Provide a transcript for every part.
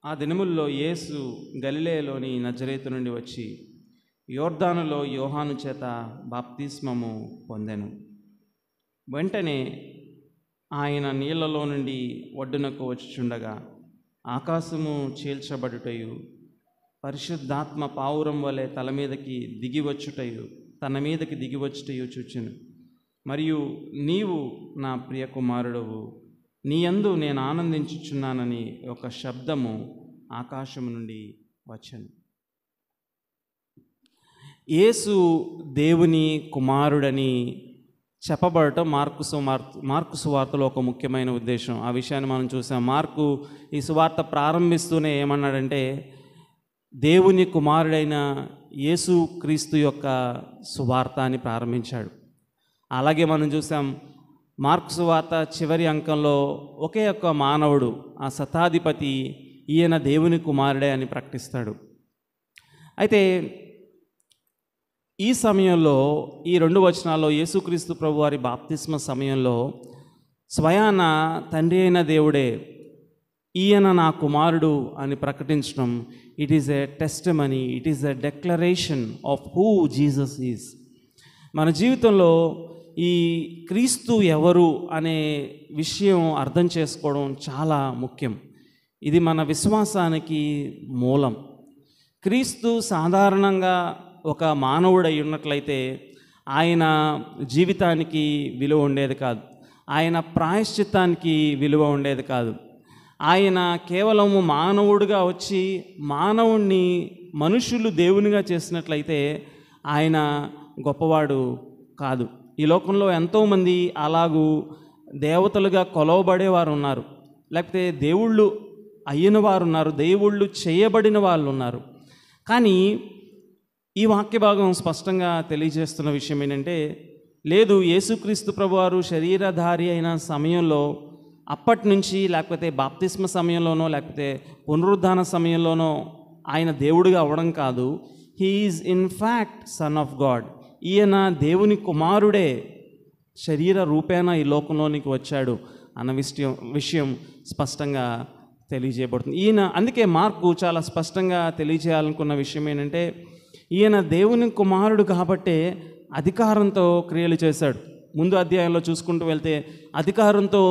ఆ దినముల్లో యేసు గలిలయలోని నజరేతు నుండి వచ్చి యోర్దానులో యోహాను చేత బాప్తిస్మము పొందెను. వెంటనే ఆయన నీళ్లలో నుండి ఒడ్డునకు వచ్చుచుండగా ఆకాశము చీల్చబడుటయు పరిశుద్ధాత్మ పావురం వలె తన మీదకి దిగివచ్చుటయు చూచెను. మరియు నీవు నా ప్రియ కుమారుడవు, నీ యందు నేను ఆనందించుచున్నానని ఒక శబ్దము ఆకాశము నుండి వచ్చెను. యేసు దేవుని కుమారుడని చెప్పబడటం మార్కు సువార్తలో ఒక ముఖ్యమైన ఉద్దేశం. ఆ విషయాన్ని మనం చూసాం. మార్కు ఈ సువార్త ప్రారంభిస్తూనే ఏమన్నాడంటే, దేవుని కుమారుడైన యేసు క్రీస్తు యొక్క సువార్త అని ప్రారంభించాడు. అలాగే మనం చూసాం మార్కు సువార్త చివరి అంకంలో ఒకే ఒక్క మానవుడు, ఆ శతాధిపతి, ఈయన దేవుని కుమారుడే అని ప్రకటిస్తాడు. అయితే ఈ సమయంలో ఈ 2 వచనాల్లో యేసుక్రీస్తు ప్రభు వారి బాప్తిస్మ సమయంలో స్వయాన తండ్రి అయిన దేవుడే ఈయన నా కుమారుడు అని ప్రకటించడం, it is a testimony, it is a declaration of who Jesus is. మన జీవితంలో ఈ క్రీస్తు ఎవరు అనే విషయం అర్థం చేసుకోవడం చాలా ముఖ్యం. ఇది మన విశ్వాసానికి మూలం. క్రీస్తు సాధారణంగా ఒక మానవుడై ఉన్నట్లయితే ఆయన జీవితానికి విలువ ఉండేది కాదు, ఆయన ప్రాయశ్చిత్తానికి విలువ ఉండేది కాదు. ఆయన కేవలము మానవుడిగా వచ్చి మానవుణ్ణి మనుషులు దేవునిగా చేసినట్లయితే ఆయన గొప్పవాడు కాదు. ఈ లోకంలో ఎంతోమంది అలాగూ దేవతలుగా కొలవబడేవారు ఉన్నారు, లేకపోతే దేవుళ్ళు అయిన వారు ఉన్నారు, దేవుళ్ళు చేయబడిన వాళ్ళు ఉన్నారు. కానీ ఈ వాక్య భాగం స్పష్టంగా తెలియజేస్తున్న విషయం ఏంటంటే, లేదు, యేసుక్రీస్తు ప్రభువారు శరీరధారి అయిన సమయంలో అప్పటి నుంచి, లేకపోతే బాప్తిస్మ సమయంలోనో లేకపోతే పునరుద్ధాన సమయంలోనో ఆయన దేవుడిగా అవ్వడం కాదు. He is in fact sun of God. ఈయన దేవుని కుమారుడే శరీర రూపేణ ఈ లోకంలోనికి వచ్చాడు అన్న విషయం స్పష్టంగా తెలియజేయబడుతుంది. అందుకే మార్కు చాలా స్పష్టంగా తెలియజేయాలనుకున్న విషయం ఏంటంటే, ఈయన దేవుని కుమారుడు కాబట్టే అధికారంతో క్రియలు చేశాడు. ముందు అధ్యాయంలో చూసుకుంటూ వెళ్తే అధికారంతో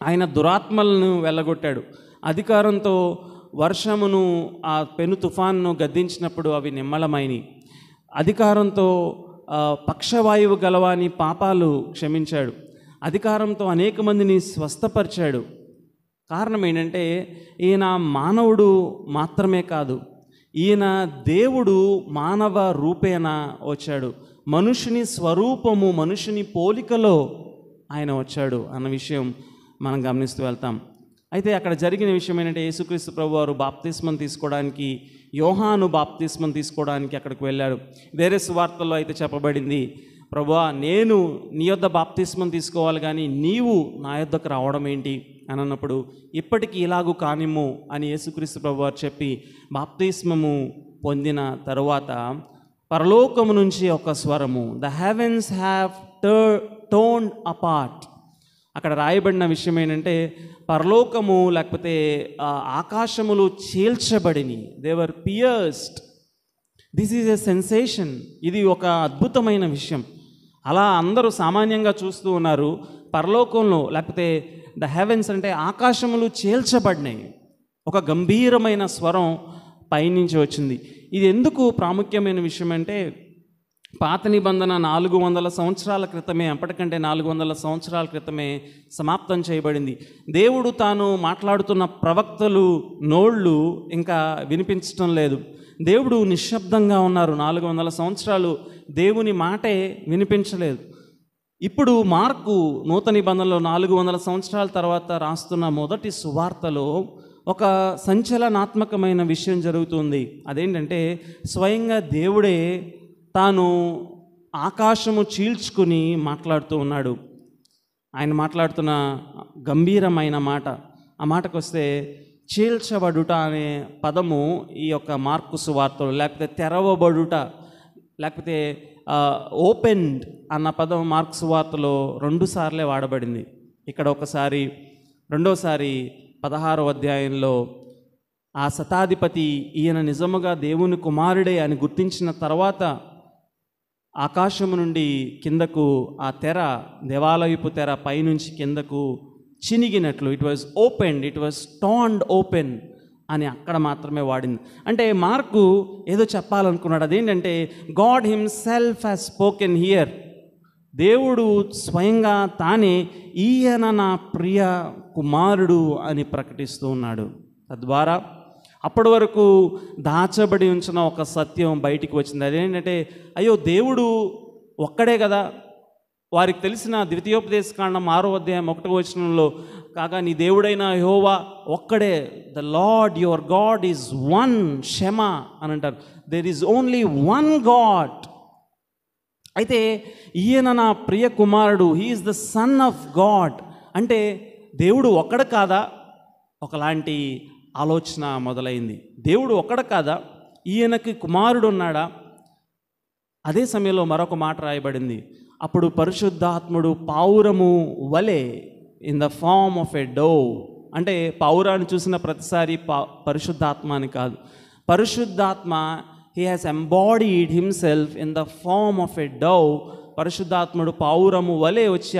ఆయన దురాత్మలను వెళ్ళగొట్టాడు, అధికారంతో వర్షమును, ఆ పెను తుఫాన్ను గద్దించినప్పుడు అవి నిమ్మలమైనవి, అధికారంతో పక్షవాయువు గలవాని పాపాలు క్షమించాడు, అధికారంతో అనేక మందిని స్వస్థపరిచాడు. కారణం ఏంటంటే ఈయన మానవుడు మాత్రమే కాదు, ఈయన దేవుడు మానవ రూపేణ వచ్చాడు, మనుషుని స్వరూపము, మనుషుని పోలికలో ఆయన వచ్చాడు అన్న విషయం మనం గమనిస్తూ వెళ్తాం. అయితే అక్కడ జరిగిన విషయం ఏంటంటే, యేసుక్రీస్తు ప్రభువారు బాప్తిస్మం తీసుకోవడానికి, యోహాను బాప్తిస్మం తీసుకోవడానికి అక్కడికి వెళ్ళారు. వేరే సువార్తల్లో అయితే చెప్పబడింది, ప్రభువా నేను నీ యొద్ద బాప్తిస్మం తీసుకోవాలి కానీ నీవు నా యొద్దకు రావడం ఏంటి అని అన్నప్పుడు, ఇప్పటికీ ఇలాగూ కానిమ్ము అని యేసుక్రీస్తు ప్రభువారు చెప్పి బాప్తిస్మము పొందిన తరువాత పరలోకము నుంచి ఒక స్వరము, ద హెవెన్స్ హ్యావ్ టోన్డ్ అపార్ట్. అక్కడ రాయబడిన విషయం ఏంటంటే, పరలోకము లేకపోతే ఆకాశములు చీల్చబడిని, they were pierced. This is a sensation. ఇది ఒక అద్భుతమైన విషయం. అలా అందరూ సామాన్యంగా చూస్తూ ఉన్నారు. పరలోకంలో లేకపోతే ద హెవెన్స్ అంటే ఆకాశములు చీల్చబడినాయి. ఒక గంభీరమైన స్వరం పైనుంచి వచ్చింది. ఇది ఎందుకు ప్రాముఖ్యమైన విషయం అంటే, పాత నిబంధన 400 సంవత్సరాల క్రితమే, అప్పటికంటే 400 సంవత్సరాల క్రితమే సమాప్తం చేయబడింది. దేవుడు తాను మాట్లాడుతున్న ప్రవక్తలు నోళ్ళు ఇంకా వినిపించడం లేదు. దేవుడు నిశ్శబ్దంగా ఉన్నారు. 400 సంవత్సరాలు దేవుని మాటే వినిపించలేదు. ఇప్పుడు మార్కు నూతన నిబంధనలో 400 సంవత్సరాల తర్వాత రాస్తున్న మొదటి సువార్తలో ఒక సంచలనాత్మకమైన విషయం జరుగుతుంది. అదేంటంటే, స్వయంగా దేవుడే తాను ఆకాశము చీల్చుకుని మాట్లాడుతూ ఉన్నాడు. ఆయన మాట్లాడుతున్న గంభీరమైన మాట, ఆ మాటకు వస్తే చీల్చబడుట అనే పదము ఈ యొక్క మార్కు సువార్తలో, లేకపోతే తెరవబడుట, లేకపోతే ఓపెన్డ్ అన్న పదం మార్కు సువార్తలో 2 సార్లే వాడబడింది. ఇక్కడ ఒకసారి, రెండోసారి 16వ అధ్యాయంలో ఆ శతాధిపతి ఈయన నిజముగా దేవుని కుమారుడే అని గుర్తించిన తర్వాత ఆకాశము నుండి కిందకు ఆ తెర, దేవాలయపు తెర పైనుంచి కిందకు చినిగినట్లు, it was open, it was torn open అని అక్కడ మాత్రమే వాడింది. అంటే మార్కు ఏదో చెప్పాలనుకున్నాడు. అదేంటంటే God himself has spoken here. దేవుడు స్వయంగా తానే ఈయన నా ప్రియ కుమారుడు అని ప్రకటిస్తూ ఉన్నాడు. తద్వారా అప్పటి వరకు దాచబడి ఉంచిన ఒక సత్యం బయటికి వచ్చింది. అదేంటంటే అయ్యో దేవుడు ఒక్కడే కదా, వారికి తెలిసిన ద్వితీయోపదేశకాండం 6వ అధ్యాయం 1వ వచనంలో కాగా నీ దేవుడైన యెహోవా ఒక్కడే, the Lord your God is one, Shema అని అంటారు. There is only one God. అయితే ఈయన నా ప్రియ కుమారుడు, he is the son of God అంటే దేవుడు ఒక్కడ కాదా, ఒకలాంటి ఆలోచన మొదలైంది. దేవుడు ఒక్కడ కాదా, ఈయనకి కుమారుడు ఉన్నాడా? అదే సమయంలో మరొక మాట రాయబడింది, అప్పుడు పరిశుద్ధాత్ముడు పావురము వలె in the form of a dove. అంటే పావురాన్ని చూసిన ప్రతిసారి పరిశుద్ధాత్మ అని కాదు, పరిశుద్ధాత్మ he has embodied himself in the form of a dove. పరిశుద్ధాత్ముడు పావురము వలె వచ్చి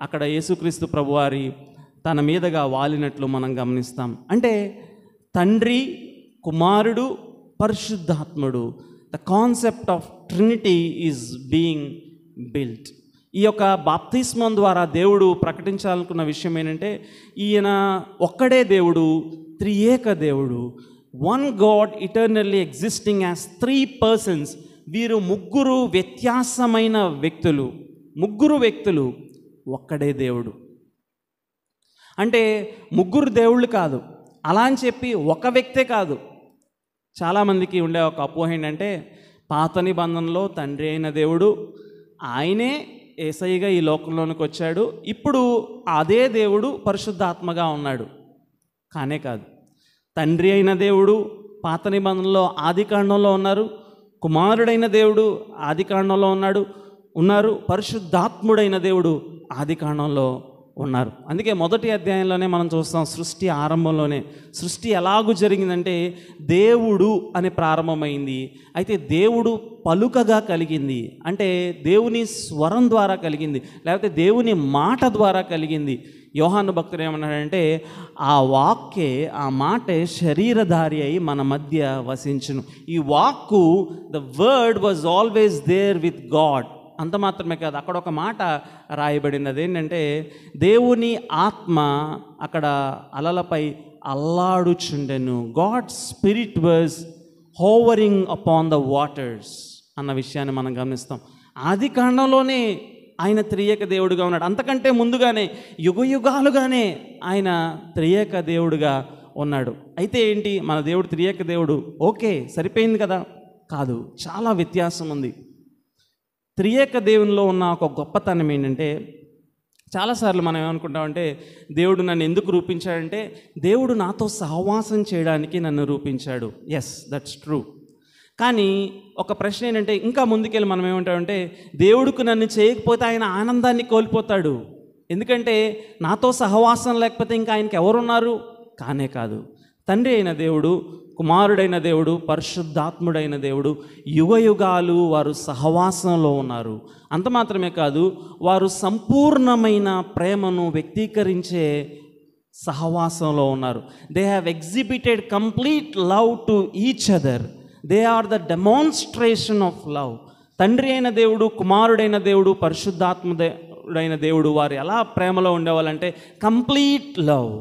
అక్కడ యేసుక్రీస్తు ప్రభువారి తన మీదగా వాలినట్లు మనం గమనిస్తాం. అంటే తండ్రి, కుమారుడు, పరిశుద్ధాత్ముడు, the concept of Trinity is being built. ఈ యొక్క బాప్తిస్మం ద్వారా దేవుడు ప్రకటించాలనుకున్న విషయం ఏంటంటే ఈయన ఒక్కడే దేవుడు, త్రియేక దేవుడు, one God eternally existing as 3 persons. వీరు ముగ్గురు వ్యత్యాసమైన వ్యక్తులు, ముగ్గురు వ్యక్తులు, ఒక్కడే దేవుడు. అంటే ముగ్గురు దేవుళ్ళు కాదు, అలా అని చెప్పి ఒక వ్యక్తే కాదు. చాలామందికి ఉండే ఒక అపోహ ఏంటంటే పాత నిబంధనలో తండ్రి అయిన దేవుడు ఆయనే యేసయ్యగా ఈ లోకంలోనికి వచ్చాడు, ఇప్పుడు అదే దేవుడు పరిశుద్ధాత్మగా ఉన్నాడు. కానే కాదు. తండ్రి అయిన దేవుడు పాత నిబంధనలో ఆదికాండంలో ఉన్నారు, కుమారుడైన దేవుడు ఆదికాండంలో ఉన్నారు, పరిశుద్ధాత్ముడైన దేవుడు ఆదికాండంలో ఉన్నారు. అందుకే మొదటి అధ్యాయంలోనే మనం చూస్తాం, సృష్టి ఆరంభంలోనే సృష్టి ఎలాగూ జరిగిందంటే దేవుడు అని ప్రారంభమైంది. అయితే దేవుడు పలుకగా కలిగింది, అంటే దేవుని స్వరం ద్వారా కలిగింది, లేకపోతే దేవుని మాట ద్వారా కలిగింది. యోహాను భక్తుడు ఏమన్నాడంటే ఆ వాక్కే, ఆ మాటే శరీరధారి అయి మన మధ్య వసించును. ఈ వాక్కు, the word was always there with God. అంత మాత్రమే కాదు, అక్కడ ఒక మాట రాయబడింది. అదేంటంటే దేవుని ఆత్మ అక్కడ అలలపై అల్లాడుచుండెను. God spirit was hovering upon the waters అన్న విషయాన్ని మనం గమనిస్తాం. ఆది కాండంలోనే ఆయన త్రియేక దేవుడుగా ఉన్నాడు. అంతకంటే ముందుగానే యుగయుగాలుగానే ఆయన త్రియేక దేవుడుగా ఉన్నాడు. అయితే ఏంటి, మన దేవుడు త్రియేక దేవుడు, ఓకే సరిపోయింది కదా? కాదు, చాలా వ్యత్యాసం ఉంది. త్రియేక దేవునిలో ఉన్న ఒక గొప్పతనం ఏంటంటే చాలాసార్లు మనం ఏమనుకుంటామంటే దేవుడు నన్ను ఎందుకు రూపించాడంటే దేవుడు నాతో సహవాసం చేయడానికి నన్ను రూపించాడు. Yes, that's true. కానీ ఒక ప్రశ్న ఏంటంటే ఇంకా ముందుకెళ్ళి మనం ఏమంటామంటే దేవుడికి నన్ను చేయకపోతే ఆయన ఆనందాన్ని కోల్పోతాడు. ఎందుకంటే నాతో సహవాసం లేకపోతే ఇంకా ఆయనకి ఎవరున్నారు? కానే కాదు. తండ్రి అయిన దేవుడు, కుమారుడైన దేవుడు, పరిశుద్ధాత్ముడైన దేవుడు యుగయుగాలు వారు సహవాసంలో ఉన్నారు. అంత మాత్రమే కాదు, వారు సంపూర్ణమైన ప్రేమను వ్యక్తీకరించే సహవాసంలో ఉన్నారు. They have exhibited complete love to each other. They are the demonstration of love. తండ్రి అయిన దేవుడు, కుమారుడైన దేవుడు, పరిశుద్ధాత్ముడైన దేవుడు వారు ఎలా ప్రేమలో ఉండేవాళ్ళంటే complete love,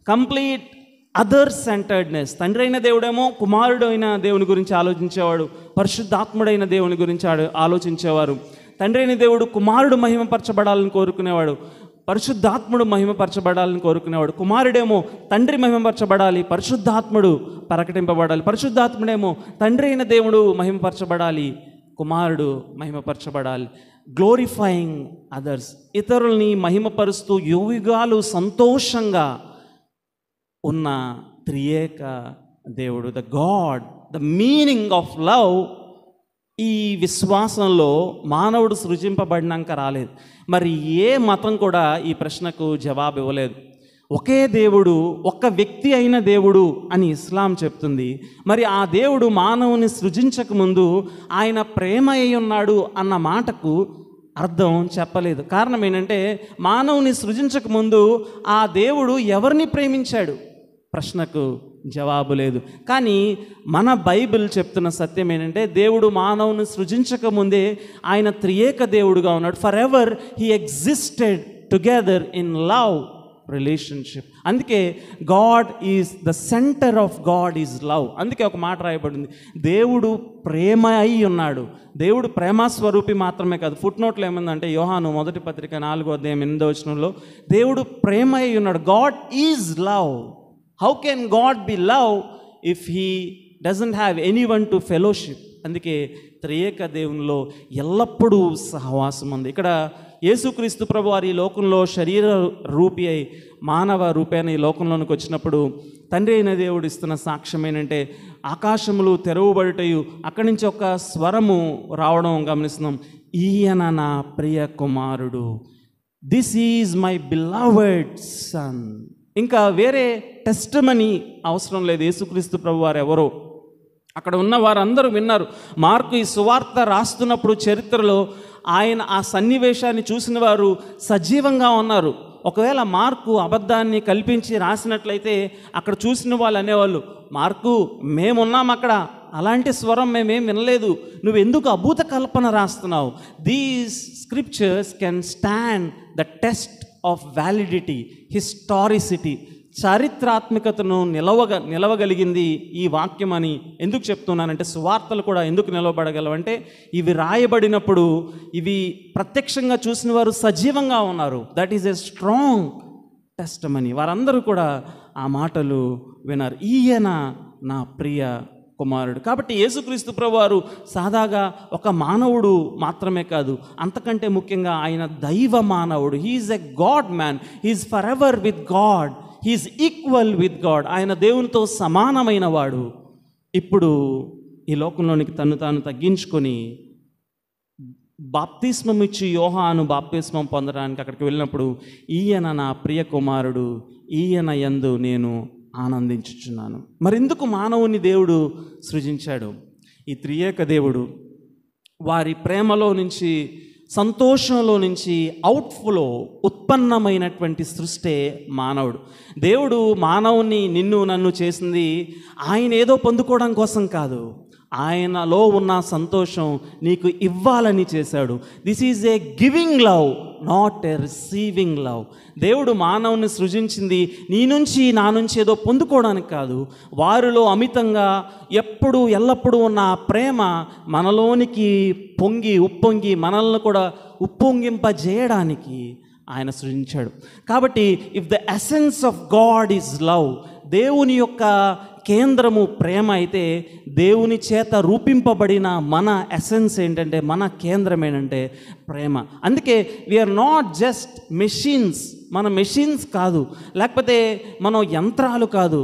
complete other centredness. తండ్రి అయిన దేవుడేమో కుమారుడైన దేవుని గురించి ఆలోచించేవాడు, పరిశుద్ధాత్ముడైన దేవుని గురించి ఆలోచించేవారు. తండ్రి అయిన దేవుడు కుమారుడు మహిమపరచబడాలని కోరుకునేవాడు, పరిశుద్ధాత్ముడు మహిమపరచబడాలని కోరుకునేవాడు. కుమారుడేమో తండ్రి మహిమపరచబడాలి, పరిశుద్ధాత్ముడు ప్రకటింపబడాలి. పరిశుద్ధాత్ముడేమో తండ్రి అయిన దేవుడు మహిమపరచబడాలి, కుమారుడు మహిమపరచబడాలి. గ్లోరిఫైయింగ్ అదర్స్, ఇతరుల్ని మహిమపరుస్తూ యుగాలు సంతోషంగా ఉన్న త్రియేక దేవుడు, the God. The meaning of love ఈ విశ్వాసంలో మానవుడు సృజింపబడినాక రాలేదు. మరి ఏ మతం కూడా ఈ ప్రశ్నకు జవాబు ఇవ్వలేదు. ఒకే దేవుడు, ఒక్క వ్యక్తి అయిన దేవుడు అని ఇస్లాం చెప్తుంది. మరి ఆ దేవుడు మానవుని సృజించకముందు ఆయన ప్రేమ అయి ఉన్నాడు అన్న మాటకు అర్థం చెప్పలేదు. కారణం ఏంటంటే మానవుని సృజించకముందు ఆ దేవుడు ఎవరిని ప్రేమించాడు? ప్రశ్నకు జవాబు లేదు. కానీ మన బైబిల్ చెప్తున్న సత్యం ఏంటంటే దేవుడు మానవుని సృజించకముందే ఆయన త్రియేక దేవుడుగా ఉన్నాడు. For ever he existed together in love relationship. అందుకే God is the centre of God is love. అందుకే ఒక మాట రాయబడింది, దేవుడు ప్రేమ అయి ఉన్నాడు. దేవుడు ప్రేమస్వరూపి మాత్రమే కాదు. ఫుట్ నోట్లో ఏముందంటే యోహాను 1:4 దేవుడు ప్రేమ అయి ఉన్నాడు. God is love. How can God B love if he doesn't have anyone to fellowship? అందుకే త్రియేక దేవునిలో ఎల్లప్పుడూ సహవాసం ఉంది. ఇక్కడ యేసుక్రీస్తు ప్రభు వారి ఈ లోకంలో శరీర రూపి అయి మానవ రూపేణ ఈ లోకంలోనికి వచ్చినప్పుడు తండ్రి అయిన దేవుడు ఇస్తున్న సాక్ష్యం ఏంటంటే ఆకాశములు తెరవబడుటయు అక్కడి నుంచి ఒక స్వరము రావడం గమనిస్తున్నాం. ఈయన నా ప్రియ కుమారుడు, this is my beloved son. ఇంకా వేరే టెస్టిమనీ అవసరం లేదు. యేసుక్రీస్తు ప్రభు వారు ఎవరో అక్కడ ఉన్న వారందరూ విన్నారు. మార్కు ఈ సువార్త రాస్తున్నప్పుడు చరిత్రలో ఆయన ఆ సన్నివేశాన్ని చూసిన వారు సజీవంగా ఉన్నారు. ఒకవేళ మార్కు అబద్ధాన్ని కల్పించి రాసినట్లయితే అక్కడ చూసిన వాళ్ళు అనేవాళ్ళు, మార్కు మేమున్నాం అక్కడ, అలాంటి స్వరం మేమేం వినలేదు, నువ్వు ఎందుకు అభూత కల్పన రాస్తున్నావు? These scriptures can stand the test of validity, historicity, చారిత్రాత్మకతను నిలవగలిగింది ఈ వాక్యం అని ఎందుకు చెప్తున్నానంటే, సువార్తలు కూడా ఎందుకు నిలవబడగలవంటే ఇవి రాయబడినప్పుడు ఇవి ప్రత్యక్షంగా చూసిన వారు సజీవంగా ఉన్నారు. That is a strong testimony. వారందరూ కూడా ఆ మాటలు విన్నారు. ఈయన నా ప్రియ కుమారుడు. కాబట్టి యేసుక్రీస్తు ప్రభువారు సాదాగా ఒక మానవుడు మాత్రమే కాదు, అంతకంటే ముఖ్యంగా ఆయన దైవ మానవుడు. He is a god man. He is forever with God. He is equal with God. ఆయన దేవునితో సమానమైన వాడు. ఇప్పుడు ఈ లోకంలోనికి తను తాను తగ్గించుకొని బాప్తిస్మం ఇచ్చి యోహాను బాప్తిస్మం పొందడానికి అక్కడికి వెళ్ళినప్పుడు ఈయన నా ప్రియ కుమారుడు, ఈయన యందు నేను ఆనందించుచున్నాను. మరెందుకు మానవుని దేవుడు సృజించాడు? ఈ త్రియేక దేవుడు వారి ప్రేమలో నుంచి, సంతోషంలో నుంచి అవుట్ఫ్లో ఉత్పన్నమైనటువంటి సృష్టే మానవుడు. దేవుడు మానవుని, నిన్ను నన్ను చేసింది ఆయన ఏదో పొందుకోవడం కోసం కాదు, ఆయనలో ఉన్న సంతోషం నీకు ఇవ్వాలని చేశాడు. This is a giving love, not a receiving love. దేవుడు మానవుని సృజించింది నీ నుంచి నా నుంచి ఏదో పొందుకోవడానికి కాదు, వారిలో అమితంగా ఎప్పుడు ఎల్లప్పుడూ ఉన్న ఆ ప్రేమ మనలోనికి ఉప్పొంగి మనల్ని కూడా ఉప్పొంగింపజేయడానికి ఆయన సృజించాడు. కాబట్టి if the essence of God is love, దేవుని యొక్క కేంద్రము ప్రేమ అయితే దేవుని చేత రూపింపబడిన మన ఎసెన్స్ ఏంటంటే, మన కేంద్రం ఏంటంటే ప్రేమ. అందుకే వీఆర్ నాట్ జస్ట్ మెషిన్స్. మన మెషిన్స్ కాదు, లేకపోతే మనం యంత్రాలు కాదు.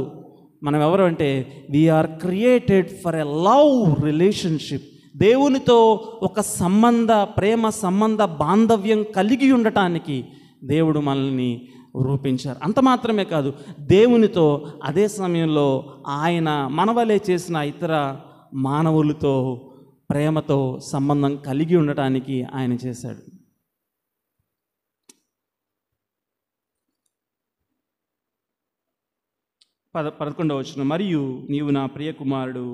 మనం ఎవరు అంటే we are created for a love relationship. దేవునితో ఒక ప్రేమ సంబంధ బాంధవ్యం కలిగి ఉండటానికి దేవుడు మనల్ని రూపించారు. అంత మాత్రమే కాదు, దేవునితో అదే సమయంలో ఆయన మనవలే చేసిన ఇతర మానవులతో ప్రేమతో సంబంధం కలిగి ఉండటానికి ఆయన చేశాడు. 11వ వచనం, మరియు నీవు నా ప్రియ కుమారుడు,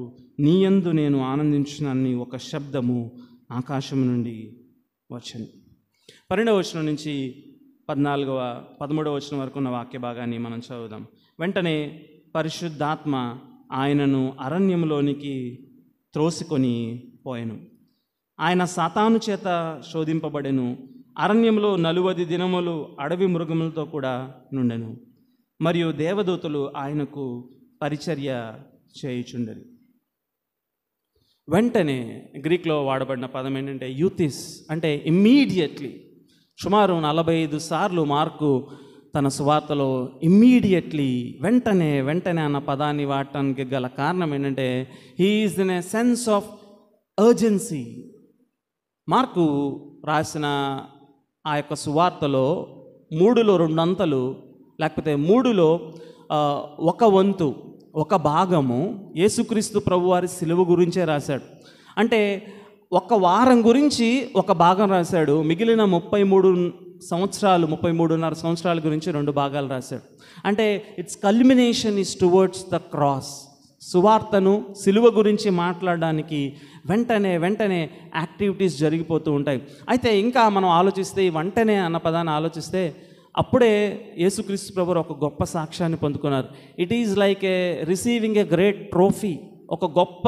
నీ యందు నేను ఆనందించునని ఒక శబ్దము ఆకాశం నుండి వచ్చెను. 12వ వచనం నుంచి 13వ వచనం వరకు ఉన్న వాక్య భాగాన్ని మనం చదువుదాం. వెంటనే పరిశుద్ధాత్మ ఆయనను అరణ్యంలోనికి త్రోసికొని పోయెను. ఆయన సాతాను చేత శోధింపబడెను. అరణ్యంలో 40 దినములు అడవి మృగములతో కూడా నుండెను. మరియు దేవదూతలు ఆయనకు పరిచర్య చేయుచుండెను. వెంటనే గ్రీక్లో వాడబడిన పదం ఏంటంటే యూతిస్, అంటే ఇమ్మీడియట్లీ. సుమారు 45 సార్లు మార్కు తన సువార్తలో ఇమ్మీడియట్లీ, వెంటనే అన్న పదాన్ని వాడటానికి గల కారణం ఏంటంటే he is in a sense of urgency. Mark రాసిన ఆ యొక్క సువార్తలో 3లో 2 అంతలు లేకపోతే 3లో ఒక వంతు, ఒక భాగము యేసుక్రీస్తు ప్రభువారి సిలువ గురించే రాశాడు. అంటే ఒక వారం గురించి ఒక భాగం రాశాడు, మిగిలిన 33.5 సంవత్సరాల గురించి 2 భాగాలు రాశాడు. అంటే it's culmination is towards the cross. సువార్తను, సిలువ గురించి మాట్లాడడానికి వెంటనే యాక్టివిటీస్ జరిగిపోతూ ఉంటాయి. అయితే ఇంకా మనం ఆలోచిస్తే, ఈ వెంటనే అన్న పదాన్ని ఆలోచిస్తే, అప్పుడే యేసుక్రీస్తు ప్రభువు ఒక గొప్ప సాక్ష్యాన్ని పొందుకున్నారు. It is like receiving a great trophy. ఒక గొప్ప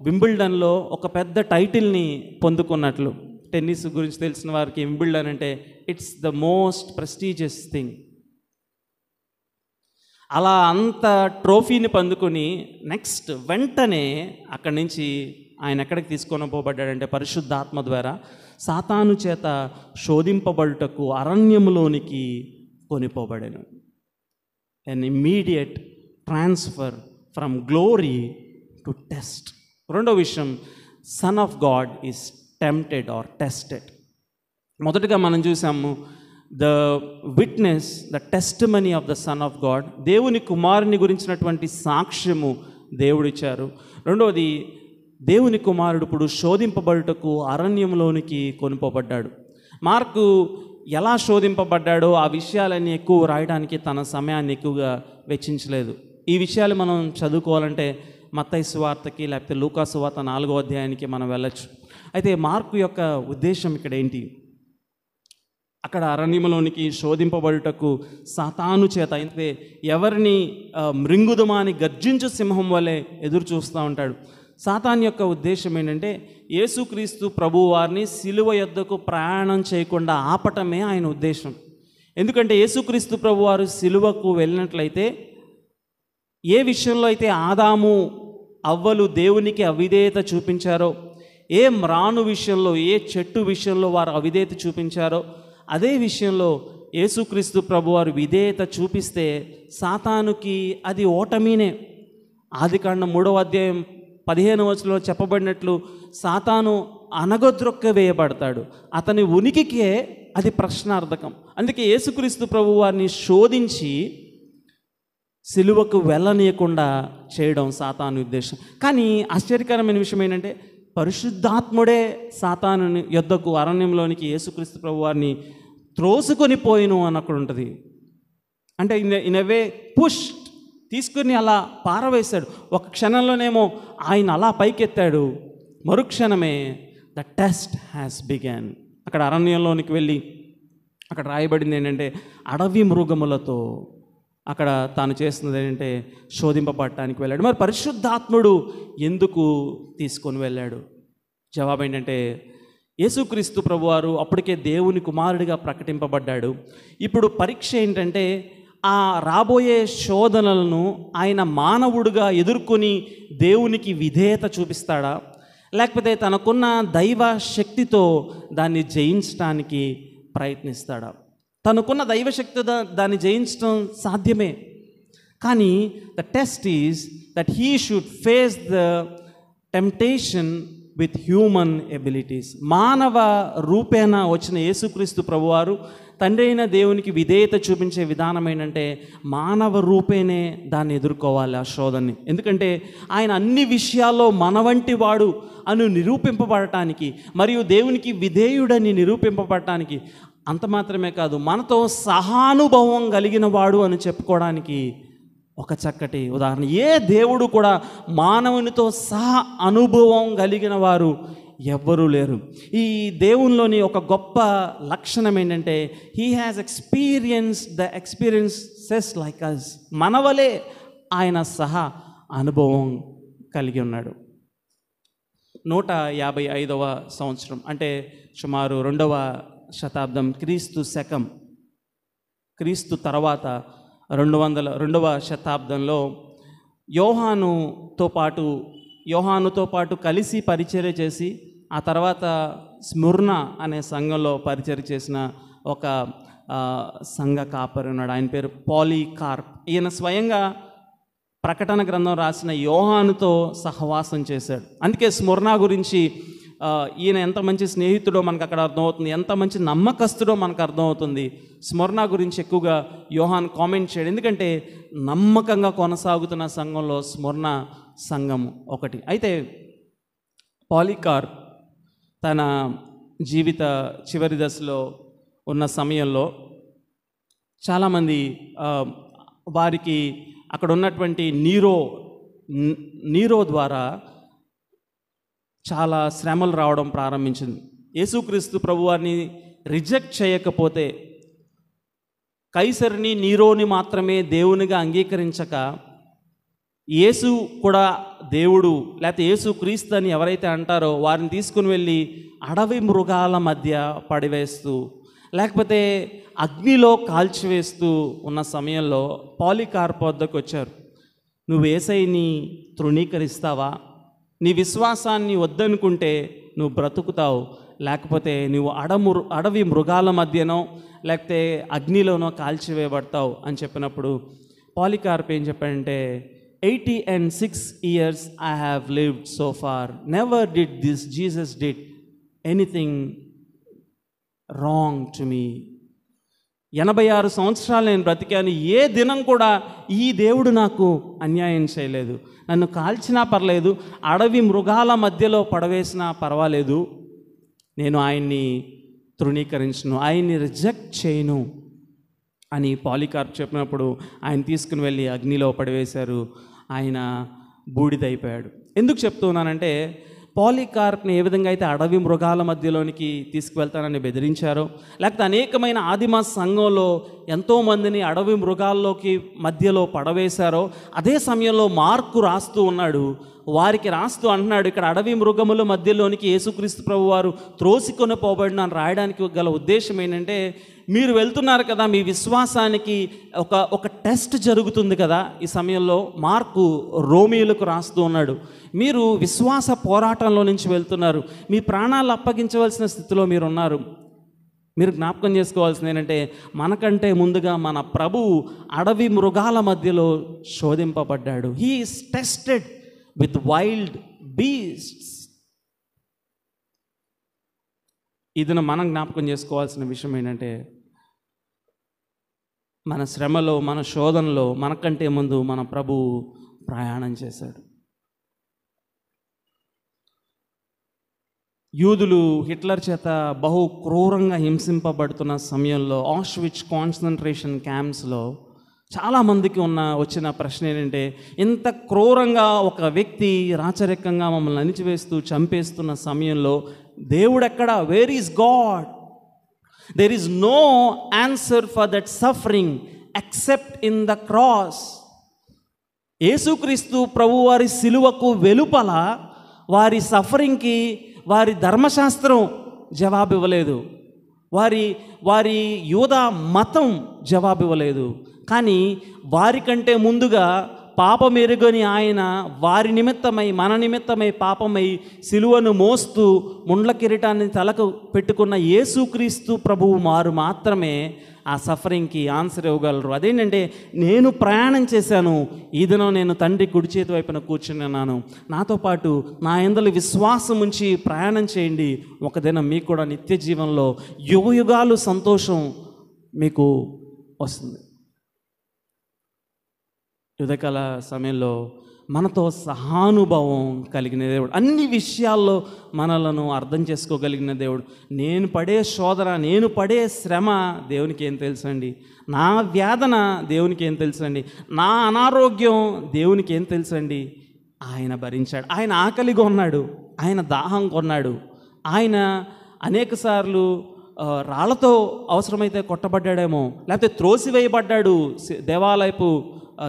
వింబిల్డన్లో ఒక పెద్ద టైటిల్ని పొందుకున్నట్లు. టెన్నిస్ గురించి తెలిసిన వారికి వింబిల్డన్ అంటే it's the most prestigious thing. అలా అంత ట్రోఫీని పొందుకొని నెక్స్ట్ వెంటనే అక్కడి నుంచి ఆయన ఎక్కడికి తీసుకొని పోబడ్డాడంటే పరిశుద్ధాత్మ ద్వారా సాతాను చేత శోధింపబడుటకు అరణ్యములోనికి కొనిపోబడాను. an immediate transfer from glory to test. రెండో విషయం, son of God is tempted or tested. మొదటగా మనం చూసాము the witness, the testimony of the son of God. దేవుని కుమారుని గురించినటువంటి సాక్ష్యము దేవుడిచ్చారు. రెండవది, దేవుని కుమారుడు ఇప్పుడు శోధింపబడుటకు అరణ్యంలోనికి కొనిపోబడ్డాడు. మార్కు ఎలా శోధింపబడ్డాడో ఆ విషయాలన్నీ ఎక్కువ రాయడానికి తన సమయాన్ని ఎక్కువగా వెచ్చించలేదు. ఈ విషయాలు మనం చదువుకోవాలంటే మత్తయి సువార్తకి లేకపోతే లూకా సువార్త 4వ అధ్యాయానికి మనం వెళ్ళచ్చు. అయితే మార్కు యొక్క ఉద్దేశం ఇక్కడ ఏంటి? అక్కడ అరణ్యంలోనికి శోధింపబడుటకు సాతాను చేత, అయితే ఎవరిని మృంగుదమాని గర్జించు సింహం వలె ఎదురు చూస్తూ ఉంటాడు. సాతాన్ యొక్క ఉద్దేశం ఏంటంటే యేసుక్రీస్తు ప్రభువు వారిని సిలువ యొద్దకు ప్రయాణం చేయకుండా ఆపటమే ఆయన ఉద్దేశం. ఎందుకంటే యేసుక్రీస్తు ప్రభువారు సిలువకు వెళ్ళినట్లయితే, ఏ విషయంలో అయితే ఆదాము అవ్వలు దేవునికి అవిధేయత చూపించారో, ఏ మ్రాను విషయంలో, ఏ చెట్టు విషయంలో వారు అవిధేయత చూపించారో, అదే విషయంలో యేసుక్రీస్తు ప్రభువారు విధేయత చూపిస్తే సాతానుకి అది ఓటమినే. ఆదికాండం 3వ అధ్యాయం 15వ వచనంలో చెప్పబడినట్లు సాతాను అనగద్రొక్క వేయబడతాడు. అతని ఉనికికే అది ప్రశ్నార్థకం. అందుకే యేసుక్రీస్తు ప్రభువారిని శోధించి సిలువకు వెళ్ళనీయకుండా చేయడం సాతాను ఉద్దేశం. కానీ ఆశ్చర్యకరమైన విషయం ఏంటంటే పరిశుద్ధాత్ముడే సాతాను యొద్దకు అరణ్యంలోనికి యేసుక్రీస్తు ప్రభువారిని త్రోసుకొని పోయిను అని అక్కడ ఉంటుంది. అంటే ఇన్ ఎ వే పుష్, తీసుకుని అలా పారవేశాడు. ఒక క్షణంలోనేమో ఆయన అలా పైకెత్తాడు, మరుక్షణమే ద టెస్ట్ హ్యాస్ బిగాన్. అక్కడ అరణ్యంలోనికి వెళ్ళి అక్కడ రాయబడింది ఏంటంటే అడవి మృగములతో అక్కడ తాను చేస్తున్నది ఏంటంటే శోధింపబడటానికి వెళ్ళాడు. మరి పరిశుద్ధాత్ముడు ఎందుకు తీసుకొని వెళ్ళాడు? జవాబు ఏంటంటే యేసుక్రీస్తు ప్రభువారు అప్పటికే దేవుని కుమారుడిగా ప్రకటింపబడ్డాడు. ఇప్పుడు పరీక్ష ఏంటంటే ఆ రాబోయే శోధనలను ఆయన మానవుడిగా ఎదుర్కొని దేవునికి విధేయత చూపిస్తాడా, లేకపోతే తనకున్న దైవ శక్తితో దాన్ని జయించడానికి ప్రయత్నిస్తాడా? తనకున్న దైవశక్తి దాన్ని జయించడం సాధ్యమే, కానీ the test is that he should face the temptation with human abilities. మానవ రూపేణ వచ్చిన యేసుక్రీస్తు ప్రభువారు తండ్రి అయిన దేవునికి విధేయత చూపించే విధానం ఏంటంటే మానవ రూపేనే దాన్ని ఎదుర్కోవాలి, ఆ శోధనని. ఎందుకంటే ఆయన అన్ని విషయాల్లో మన వంటి వాడు అని నిరూపింపబడటానికి, మరియు దేవునికి విధేయుడని నిరూపింపబడటానికి, అంత మాత్రమే కాదు మనతో సహానుభవం కలిగిన వాడు అని చెప్పుకోవడానికి ఒక చక్కటి ఉదాహరణ. ఏ దేవుడు కూడా మానవునితో సహా అనుభవం కలిగిన వారు ఎవ్వరూ లేరు. ఈ దేవునిలోని ఒక గొప్ప లక్షణం ఏంటంటే he has experienced the experiences like us. మనవలే ఆయన సహా అనుభవం కలిగి ఉన్నాడు. 155వ సంవత్సరం అంటే సుమారు 2వ శతాబ్దం, క్రీస్తు శకం, క్రీస్తు తర్వాత 202వ శతాబ్దంలో యోహానుతో పాటు కలిసి పరిచర్య చేసి ఆ తర్వాత స్ముర్న అనే సంఘంలో పరిచర్య చేసిన ఒక సంఘ కాపరి ఉన్నాడు. ఆయన పేరు పాలీకార్ప్. ఈయన స్వయంగా ప్రకటన గ్రంథం రాసిన యోహానుతో సహవాసం చేశాడు. అందుకే స్ముర్న గురించి ఈయన ఎంత మంచి స్నేహితుడో మనకు అక్కడ అర్థమవుతుంది, ఎంత మంచి నమ్మకస్తుడో మనకు అర్థమవుతుంది. స్మరణ గురించి ఎక్కువగా యోహాన్ కామెంట్ చేయడు, ఎందుకంటే నమ్మకంగా కొనసాగుతున్న సంఘంలో స్మరణ సంఘం ఒకటి. అయితే పాలికార్ప్ తన జీవిత చివరి దశలో ఉన్న సమయంలో చాలామంది వారికి అక్కడ ఉన్నటువంటి నీరో ద్వారా చాలా శ్రమలు రావడం ప్రారంభించింది. యేసుక్రీస్తు ప్రభువారిని రిజెక్ట్ చేయకపోతే, కైసరుని నీరోని మాత్రమే దేవునిగా అంగీకరించక యేసు కూడా దేవుడు లేకపోతే యేసు క్రీస్తు అని ఎవరైతే అంటారో వారిని తీసుకుని వెళ్ళి అడవి మృగాల మధ్య పడివేస్తూ లేకపోతే అగ్నిలో కాల్చివేస్తూ ఉన్న సమయంలో పాలికార్ప్ వద్దకు వచ్చారు. నువ్వు యేసయ్యని తృణీకరిస్తావా? నీ విశ్వాసాన్ని వద్దనుకుంటే నువ్వు బ్రతుకుతావు, లేకపోతే నువ్వు అడవి మృగాల మధ్యనో లేకపోతే అగ్నిలోనో కాల్చివేయబడతావు అని చెప్పినప్పుడు పాలికార్ప్ ఏం చెప్పాడంటే, 86 years I have lived so far. Never did this Jesus did anything wrong to me. 86 సంవత్సరాలు నేను బ్రతికాను, ఏ దినం కూడా ఈ దేవుడు నాకు అన్యాయం చేయలేదు. నన్ను కాల్చినా పర్లేదు, అడవి మృగాల మధ్యలో పడవేసినా పర్వాలేదు, నేను ఆయన్ని తృణీకరించను, ఆయన్ని రిజెక్ట్ చేయను అని పాలికార్ప్ చెప్పినప్పుడు ఆయన తీసుకుని వెళ్ళి అగ్నిలో పడివేశారు. ఆయన బూడిదైపోయాడు. ఎందుకు చెప్తున్నానంటే, పాలికార్ప్ని ఏ విధంగా అయితే అడవి మృగాల మధ్యలోనికి తీసుకువెళ్తానని బెదిరించారో, లేకపోతే అనేకమైన ఆదిమ సంఘంలో ఎంతోమందిని అడవి మృగాల్లోకి మధ్యలో పడవేశారో, అదే సమయంలో మార్కు రాస్తూ ఉన్నాడు. వారికి రాస్తూ అంటున్నాడు, ఇక్కడ అడవి మృగముల మధ్యలోనికి యేసుక్రీస్తు ప్రభు వారు త్రోసికొని పోబడిన అని రాయడానికి గల ఉద్దేశం ఏంటంటే, మీరు వెళ్తున్నారు కదా, మీ విశ్వాసానికి ఒక టెస్ట్ జరుగుతుంది కదా. ఈ సమయంలో మార్కు రోమీయులకు రాస్తూ ఉన్నాడు, మీరు విశ్వాస పోరాటంలో నుంచి వెళ్తున్నారు, మీ ప్రాణాలు అప్పగించవలసిన స్థితిలో మీరు ఉన్నారు. మీరు జ్ఞాపకం చేసుకోవాల్సింది ఏంటంటే, మనకంటే ముందుగా మన ప్రభువు అడవి మృగాల మధ్యలో శోధింపబడ్డాడు. He is tested with wild beasts. ఇది మనం జ్ఞాపకం చేసుకోవాల్సిన విషయం ఏంటంటే, మన శ్రమలో మన శోధనలో మనకంటే ముందు మన ప్రభువు ప్రయాణం చేశాడు. యూదులు హిట్లర్ చేత బహు క్రూరంగా హింసింపబడుతున్న సమయంలో ఆష్విచ్ కాన్సన్ట్రేషన్ క్యాంప్స్లో చాలామందికి వచ్చిన ప్రశ్న ఏంటంటే, ఇంత క్రూరంగా ఒక వ్యక్తి రాచరికంగా మమ్మల్ని అణిచివేస్తూ చంపేస్తున్న సమయంలో దేవుడెక్కడ? Where is God? There is no answer for that suffering except in the cross. యేసుక్రీస్తు ప్రభువారి సిలువకు వెలుపల వారి సఫరింగ్కి వారి ధర్మశాస్త్రం జవాబు ఇవ్వలేదు, వారి యూదా మతం జవాబు ఇవ్వలేదు. కానీ వారికంటే ముందుగా పాపమెరుగని ఆయన వారి నిమిత్తమై మన నిమిత్తమై పాపమై సిలువను మోస్తూ ముండ్ల కిరీటాన్ని తలకు పెట్టుకున్న యేసుక్రీస్తు ప్రభువు వారు మాత్రమే ఆ సఫరింగ్కి ఆన్సర్ ఇవ్వగలరు. అదేంటంటే, నేను ప్రయాణం చేశాను, ఈ దినం నేను తండ్రి కుడి చేతి వైపున కూర్చుని ఉన్నాను, నాతో పాటు నా యందలి విశ్వాసం ఉంచి ప్రయాణం చేయండి, ఒక దినం మీకు కూడా నిత్య జీవనంలో యుగయుగాలు సంతోషం మీకు వస్తుంది. యుదకాల సమయంలో మనతో సహానుభావం కలిగిన దేవుడు, అన్ని విషయాల్లో మనలను అర్థం చేసుకోగలిగిన దేవుడు. నేను పడే శోధన, నేను పడే శ్రమ దేవునికి ఏం తెలుసండి? నా వేదన దేవునికి ఏం తెలుసండి? నా అనారోగ్యం దేవునికి ఏం తెలుసండి? ఆయన భరించాడు. ఆయన ఆకలిగా ఉన్నాడు, ఆయన దాహం కొన్నాడు, ఆయన అనేకసార్లు రాళ్లతో అవసరమైతే కొట్టబడ్డాడేమో, లేకపోతే త్రోసివేయబడ్డాడు దేవాలయపు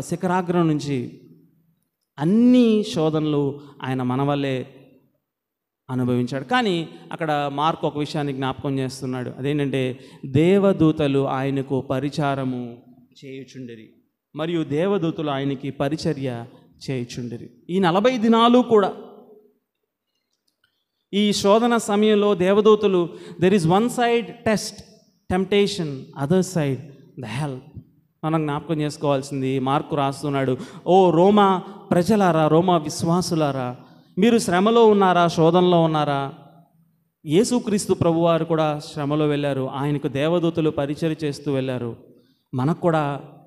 శిఖరాగ్రం నుంచి. అన్ని శోధనలు ఆయన మన వల్లే అనుభవించాడు. కానీ అక్కడ మార్కు ఒక విషయాన్ని జ్ఞాపకం చేస్తున్నాడు, అదేంటంటే, దేవదూతలు ఆయనకు పరిచారము చేయుచుండిరి మరియు దేవదూతలు ఆయనకి పరిచర్య చేయుచుండిరి. ఈ 40 దినాలు కూడా ఈ శోధన సమయంలో దేవదూతలు, there is one side test, temptation, other side the help. మనం జ్ఞాపకం చేసుకోవాల్సింది, మార్కు రాస్తున్నాడు, ఓ రోమా ప్రజలారా, రోమా విశ్వాసులారా, మీరు శ్రమలో ఉన్నారా, శోధనలో ఉన్నారా? యేసుక్రీస్తు ప్రభువారు కూడా శ్రమలో వెళ్ళారు, ఆయనకు దేవదూతలు పరిచయం చేస్తూ వెళ్ళారు. మనకు కూడా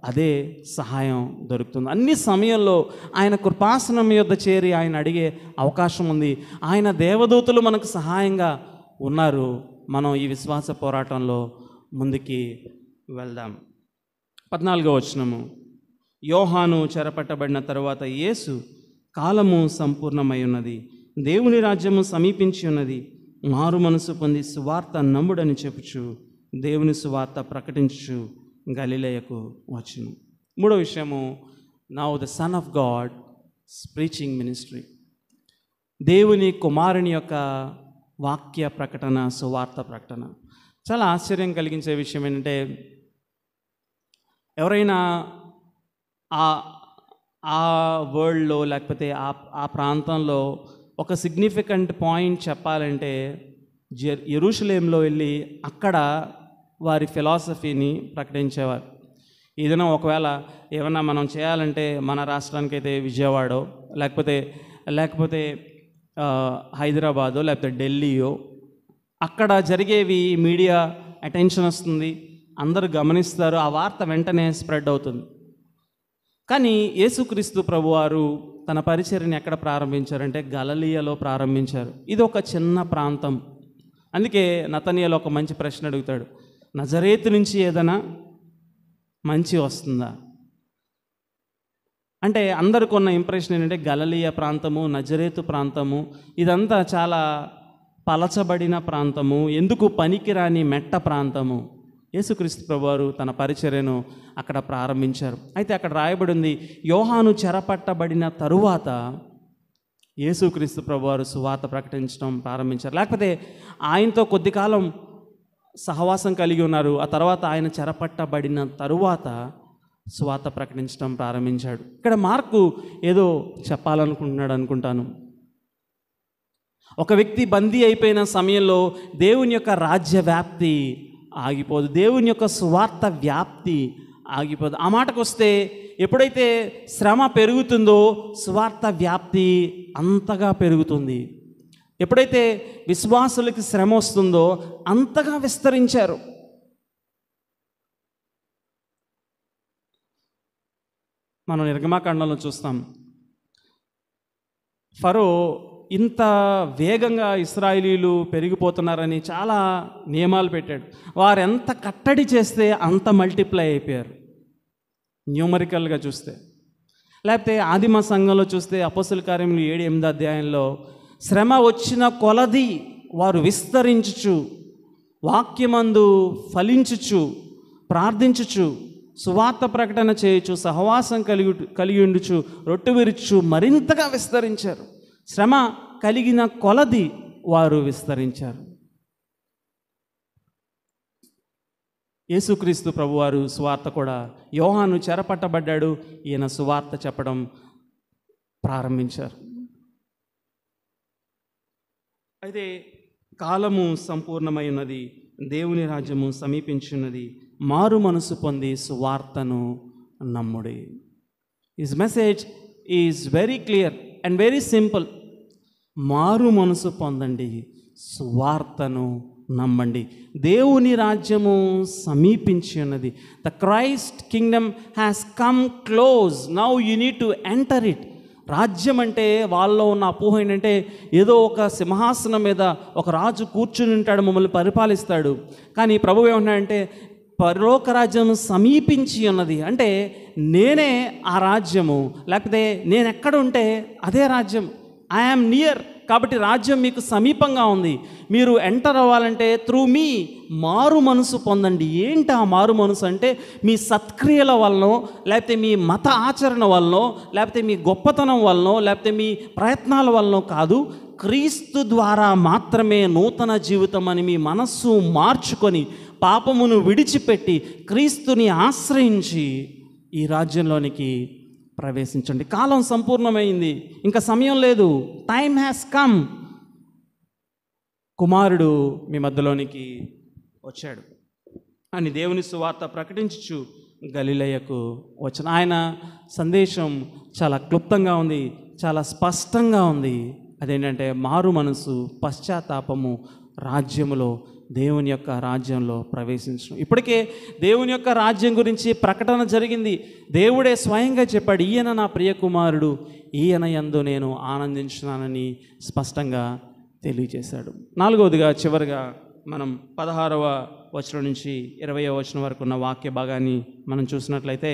అదే సహాయం దొరుకుతుంది. అన్ని సమయంలో ఆయన కృపాసనం యొద్ద చేరి ఆయన అడిగే అవకాశం ఉంది. ఆయన దేవదూతలు మనకు సహాయంగా ఉన్నారు. మనం ఈ విశ్వాస పోరాటంలో ముందుకి వెళ్దాం. 14వ వచనము, యోహాను చెరపట్టబడిన తరువాత యేసు, కాలము సంపూర్ణమై ఉన్నది, దేవుని రాజ్యము సమీపించి ఉన్నది, మారు మనసు పొంది సువార్త నమ్ముడని చెప్పుచు దేవుని సువార్త ప్రకటించు గలిలయకు వచ్చును. మూడో విషయము, now the son of God preaching ministry. దేవుని కుమారుని యొక్క వాక్య ప్రకటన, సువార్త ప్రకటన. చాలా ఆశ్చర్యం కలిగించే విషయం ఏంటంటే, ఎవరైనా ఆ వరల్డ్లో లేకపోతే ఆ ప్రాంతంలో ఒక సిగ్నిఫికెంట్ పాయింట్ చెప్పాలంటే యెరూషలేంలో వెళ్ళి అక్కడ వారి ఫిలాసఫీని ప్రకటించేవారు. ఏదైనా ఒకవేళ ఏమైనా మనం చేయాలంటే మన రాష్ట్రానికైతే విజయవాడో లేకపోతే హైదరాబాదో లేకపోతే ఢిల్లీయో, అక్కడ జరిగేవి మీడియా అటెన్షన్ వస్తుంది, అందరూ గమనిస్తారు, ఆ వార్త వెంటనే స్ప్రెడ్ అవుతుంది. కానీ యేసుక్రీస్తు ప్రభువారు తన పరిచర్యని ఎక్కడ ప్రారంభించారంటే గలిలయలో ప్రారంభించారు. ఇది ఒక చిన్న ప్రాంతం. అందుకే నతనీయేలు ఒక మంచి ప్రశ్న అడుగుతాడు, నజరేతు నుంచి ఏదైనా మంచి వస్తుందా అంటే, అందరికి ఉన్న ఇంప్రెషన్ ఏంటంటే గలిలయ ప్రాంతము, నజరేతు ప్రాంతము ఇదంతా చాలా పలచబడిన ప్రాంతము, ఎందుకు పనికిరాని మెట్ట ప్రాంతము. యేసుక్రీస్తు ప్రభువారు తన పరిచర్యను అక్కడ ప్రారంభించారు. అయితే అక్కడ రాయబడి ఉంది, యోహాను చెరపట్టబడిన తరువాత యేసుక్రీస్తు ప్రభువారు సువార్త ప్రకటించడం ప్రారంభించారు. లేకపోతే ఆయనతో కొద్ది కాలం సహవాసం కలిగి ఉన్నారు, ఆ తర్వాత ఆయన చెరపట్టబడిన తరువాత సువార్త ప్రకటించడం ప్రారంభించాడు. ఇక్కడ మార్కు ఏదో చెప్పాలనుకుంటున్నాడు అనుకుంటాను. ఒక వ్యక్తి బందీ అయిపోయిన సమయంలో దేవుని యొక్క రాజ్య వ్యాప్తి ఆగిపోదు, దేవుని యొక్క సువార్త వ్యాప్తి ఆగిపోదు. ఆ మాటకు వస్తే, ఎప్పుడైతే శ్రమ పెరుగుతుందో సువార్త వ్యాప్తి అంతగా పెరుగుతుంది. ఎప్పుడైతే విశ్వాసులకి శ్రమ వస్తుందో అంతగా విస్తరించారు. మనం నిర్గమాకాండంలో చూస్తాం, ఫరో ఇంత వేగంగా ఇశ్రాయేలీలు పెరిగిపోతున్నారని చాలా నియమాలు పెట్టాడు. వారు ఎంత కట్టడి చేస్తే అంత మల్టిప్లై అయిపోయారు న్యూమరికల్గా చూస్తే. లేకపోతే ఆదిమ సంఘంలో చూస్తే అపోస్తల కార్యములు 7-8 అధ్యాయంలో శ్రమ వచ్చిన కొలది వారు విస్తరించుచు, వాక్యమందు ఫలించుచు, ప్రార్థించుచు, సువార్త ప్రకటన చేయుచు, సహవాసం కలిగి ఉండుచు, రొట్టె విరుచు మరింతగా విస్తరించారు. శ్రమ కలిగిన కొలది వారు విస్తరించారు. యేసుక్రీస్తు ప్రభువారు సువార్త కూడా, యోహాను చెరపట్టబడ్డాడు, ఈయన సువార్త చెప్పడం ప్రారంభించారు. అయితే కాలము సంపూర్ణమై ఉన్నది, దేవుని రాజ్యము సమీపించున్నది, మారు మనసు పొంది సువార్తను నమ్ముడి. His message is very clear and very simple. మారు మనసు పొందండి, సువార్తను నమ్మండి. దేవుని రాజ్యము సమీపించి ఉన్నది. The Christ kingdom has come close, now you need to enter it. రాజ్యం అంటే వాళ్ళలో ఉన్న అపోహ ఏంటంటే, ఏదో ఒక సింహాసనం మీద ఒక రాజు కూర్చుని ఉంటాడు, మమ్మల్ని పరిపాలిస్తాడు. కానీ ప్రభువు ఏమంటున్నాడంటే, పరలోక రాజ్యం సమీపించి ఉన్నది. అంటే నేనే ఆ రాజ్యము, లేకపోతే నేను ఎక్కడ ఉంటే అదే రాజ్యం. I am near. కాబట్టి రాజ్యం మీకు సమీపంగా ఉంది. మీరు ఎంటర్ అవ్వాలంటే త్రూ మీ మారు మనసు పొందండి. ఏంటి ఆ మారు మనసు అంటే, మీ సత్క్రియల వలనో, లేకపోతే మీ మత ఆచరణ వలనో, లేకపోతే మీ గొప్పతనం వలనో, లేకపోతే మీ ప్రయత్నాల వలనో కాదు, క్రీస్తు ద్వారా మాత్రమే నూతన జీవితం అని మీ మనస్సు మార్చుకొని, పాపమును విడిచిపెట్టి క్రీస్తుని ఆశ్రయించి ఈ రాజ్యంలోనికి ప్రవేశించండి. కాలం సంపూర్ణమైంది, ఇంకా సమయం లేదు. Time has come. కుమారుడు మీ మధ్యలోనికి వచ్చాడు అని దేవుని సువార్త ప్రకటించుచు గలిలయకు వచ్చిన ఆయన సందేశం చాలా క్లుప్తంగా ఉంది, చాలా స్పష్టంగా ఉంది. అదేంటంటే మారు మనసు, పశ్చాత్తాపము, రాజ్యములో, దేవుని యొక్క రాజ్యంలో ప్రవేశించడం. ఇప్పటికే దేవుని యొక్క రాజ్యం గురించి ప్రకటన జరిగింది. దేవుడే స్వయంగా చెప్పాడు, ఈయన నా ప్రియ కుమారుడు, ఈయన యందు నేను ఆనందించున్నానని స్పష్టంగా తెలియజేశాడు. నాలుగవదిగా, చివరిగా మనం 16వ వచనం నుంచి 20వ వచనం వరకు ఉన్న వాక్య భాగాన్ని మనం చూసినట్లయితే,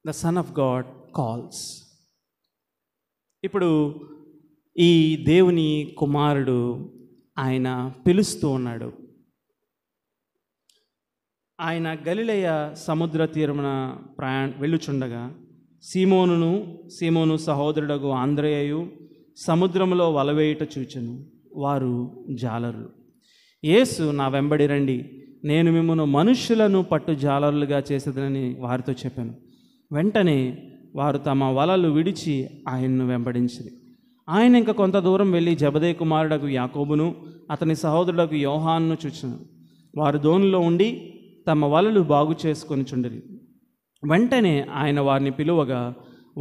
the son of God calls. ఇప్పుడు ఈ దేవుని కుమారుడు ఆయన పిలుస్తూ ఉన్నాడు. ఆయన గలిలయ సముద్ర తీరమున వెళ్ళుచుండగా సీమోను సహోదరుడగు ఆంద్రేయయు సముద్రములో వలవేయుట చూచెను. వారు జాలరులు. యేసు, నా వెంబడి రండి, నేను మిమ్మల్ని మనుష్యులను పట్టు జాలరులుగా చేసేదనని వారితో చెప్పాను. వెంటనే వారు తమ వలలు విడిచి ఆయన్ను వెంబడించిరి. ఆయన ఇంక కొంత దూరం వెళ్ళి జెబెదయి కుమారుడగు యాకోబును అతని సహోదరుడగు యోహానును చూచెను. వారు దోణిలో ఉండి తమ వలలు బాగు చేసుకొని చుండిరి. వెంటనే ఆయన వారిని పిలువగా